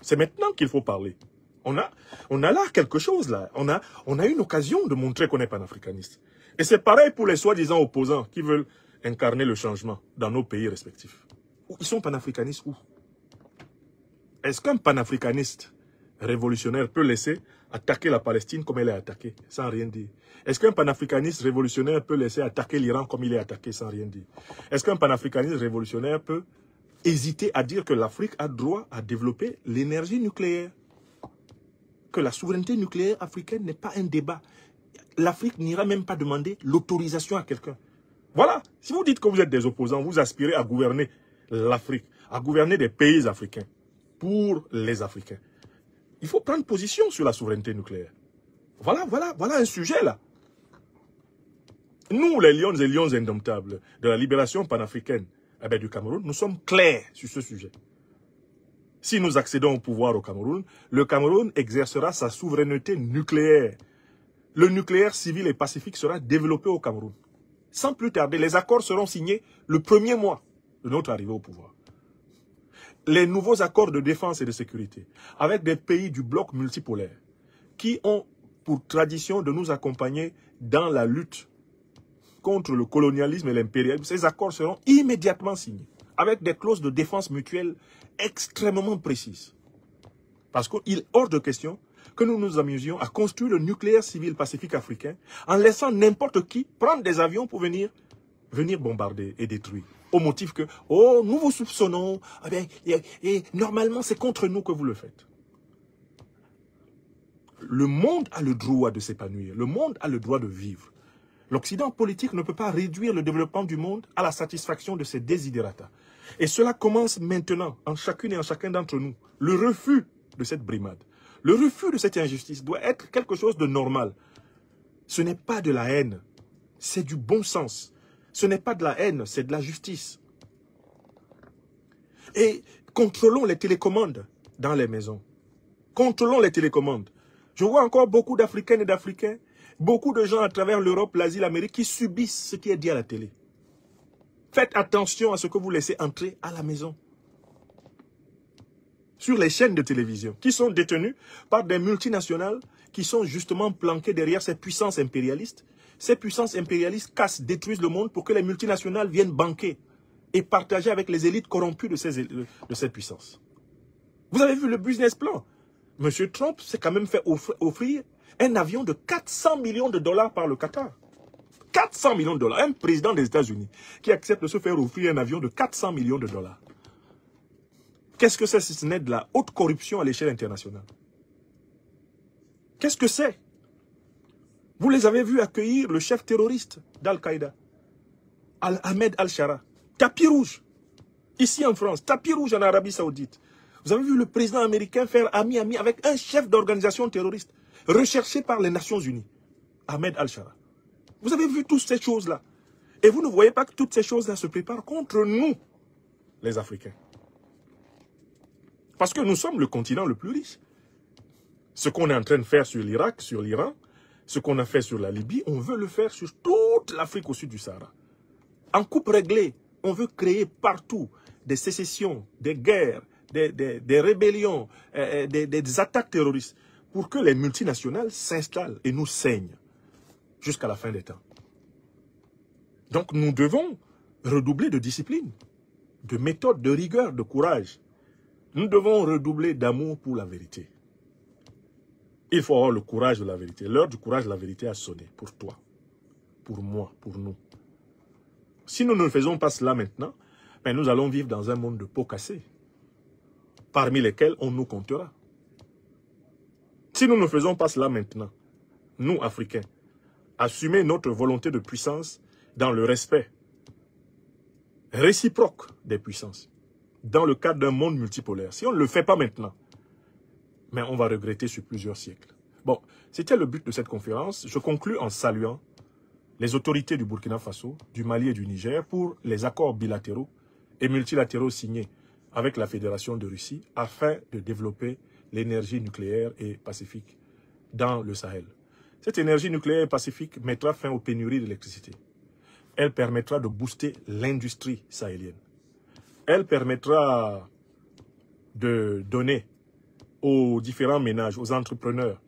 c'est maintenant qu'il faut parler. On a là quelque chose, là. On a une occasion de montrer qu'on est panafricaniste. Et c'est pareil pour les soi-disant opposants qui veulent incarner le changement dans nos pays respectifs. Ils sont panafricanistes où? Est-ce qu'un panafricaniste révolutionnaire peut laisser attaquer la Palestine comme elle est attaquée, sans rien dire? Est-ce qu'un panafricaniste révolutionnaire peut laisser attaquer l'Iran comme il est attaqué, sans rien dire? Est-ce qu'un panafricaniste révolutionnaire peut hésiter à dire que l'Afrique a droit à développer l'énergie nucléaire? Que la souveraineté nucléaire africaine n'est pas un débat. L'Afrique n'ira même pas demander l'autorisation à quelqu'un. Voilà, si vous dites que vous êtes des opposants, vous aspirez à gouverner l'Afrique, à gouverner des pays africains, pour les Africains. Il faut prendre position sur la souveraineté nucléaire. Voilà un sujet là. Nous, les lions et lions indomptables de la libération panafricaine du Cameroun, nous sommes clairs sur ce sujet. Si nous accédons au pouvoir au Cameroun, le Cameroun exercera sa souveraineté nucléaire. Le nucléaire civil et pacifique sera développé au Cameroun. Sans plus tarder, les accords seront signés le premier mois de notre arrivée au pouvoir. Les nouveaux accords de défense et de sécurité avec des pays du bloc multipolaire qui ont pour tradition de nous accompagner dans la lutte contre le colonialisme et l'impérialisme, ces accords seront immédiatement signés avec des clauses de défense mutuelle extrêmement précises. Parce qu'il est hors de question que nous nous amusions à construire le nucléaire civil pacifique africain en laissant n'importe qui prendre des avions pour venir bombarder et détruire. Au motif que, oh, nous vous soupçonnons, et normalement c'est contre nous que vous le faites. Le monde a le droit de s'épanouir, le monde a le droit de vivre. L'Occident politique ne peut pas réduire le développement du monde à la satisfaction de ses desiderata. Et cela commence maintenant, en chacune et en chacun d'entre nous. Le refus de cette brimade, le refus de cette injustice doit être quelque chose de normal. Ce n'est pas de la haine, c'est du bon sens. Ce n'est pas de la haine, c'est de la justice. Et contrôlons les télécommandes dans les maisons. Contrôlons les télécommandes. Je vois encore beaucoup d'Africaines et d'Africains, beaucoup de gens à travers l'Europe, l'Asie, l'Amérique qui subissent ce qui est dit à la télé. Faites attention à ce que vous laissez entrer à la maison. Sur les chaînes de télévision, qui sont détenues par des multinationales qui sont justement planquées derrière ces puissances impérialistes. Ces puissances impérialistes cassent, détruisent le monde pour que les multinationales viennent banquer et partager avec les élites corrompues de ces puissances. Vous avez vu le business plan? M. Trump s'est quand même fait offrir un avion de 400 millions de dollars par le Qatar. 400 millions de dollars. Un président des États-Unis qui accepte de se faire offrir un avion de 400 millions de dollars. Qu'est-ce que c'est si ce n'est de la haute corruption à l'échelle internationale? Qu'est-ce que c'est? Vous les avez vus accueillir le chef terroriste d'Al-Qaïda, Ahmed Al-Shara. Tapis rouge. Ici en France, tapis rouge en Arabie Saoudite. Vous avez vu le président américain faire ami-ami avec un chef d'organisation terroriste recherché par les Nations Unies, Ahmed Al-Shara. Vous avez vu toutes ces choses-là. Et vous ne voyez pas que toutes ces choses-là se préparent contre nous, les Africains. Parce que nous sommes le continent le plus riche. Ce qu'on est en train de faire sur l'Irak, sur l'Iran, ce qu'on a fait sur la Libye, on veut le faire sur toute l'Afrique au sud du Sahara. En coupe réglée, on veut créer partout des sécessions, des guerres, des rébellions, des attaques terroristes, pour que les multinationales s'installent et nous saignent jusqu'à la fin des temps. Donc nous devons redoubler de discipline, de méthode, de rigueur, de courage. Nous devons redoubler d'amour pour la vérité. Il faut avoir le courage de la vérité. L'heure du courage de la vérité a sonné pour toi, pour moi, pour nous. Si nous ne faisons pas cela maintenant, ben nous allons vivre dans un monde de pots cassés, parmi lesquels on nous comptera. Si nous ne faisons pas cela maintenant, nous, Africains, assumer notre volonté de puissance dans le respect réciproque des puissances, dans le cadre d'un monde multipolaire. Si on ne le fait pas maintenant, mais on va regretter sur plusieurs siècles. Bon, c'était le but de cette conférence. Je conclus en saluant les autorités du Burkina Faso, du Mali et du Niger pour les accords bilatéraux et multilatéraux signés avec la Fédération de Russie afin de développer l'énergie nucléaire et pacifique dans le Sahel. Cette énergie nucléaire et pacifique mettra fin aux pénuries d'électricité. Elle permettra de booster l'industrie sahélienne. Elle permettra de donner aux différents ménages, aux entrepreneurs,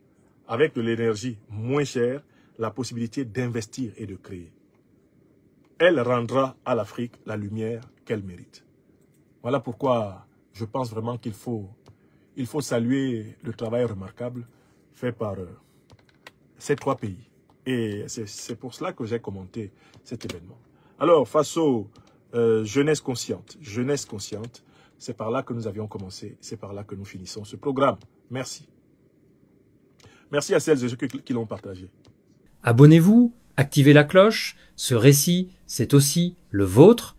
avec de l'énergie moins chère, la possibilité d'investir et de créer. Elle rendra à l'Afrique la lumière qu'elle mérite. Voilà pourquoi je pense vraiment qu'il faut saluer le travail remarquable fait par ces trois pays. Et c'est pour cela que j'ai commenté cet événement. Alors, face aux jeunesse consciente, c'est par là que nous avions commencé, c'est par là que nous finissons ce programme. Merci. Merci à celles et ceux qui l'ont partagé. Abonnez-vous, activez la cloche, ce récit, c'est aussi le vôtre.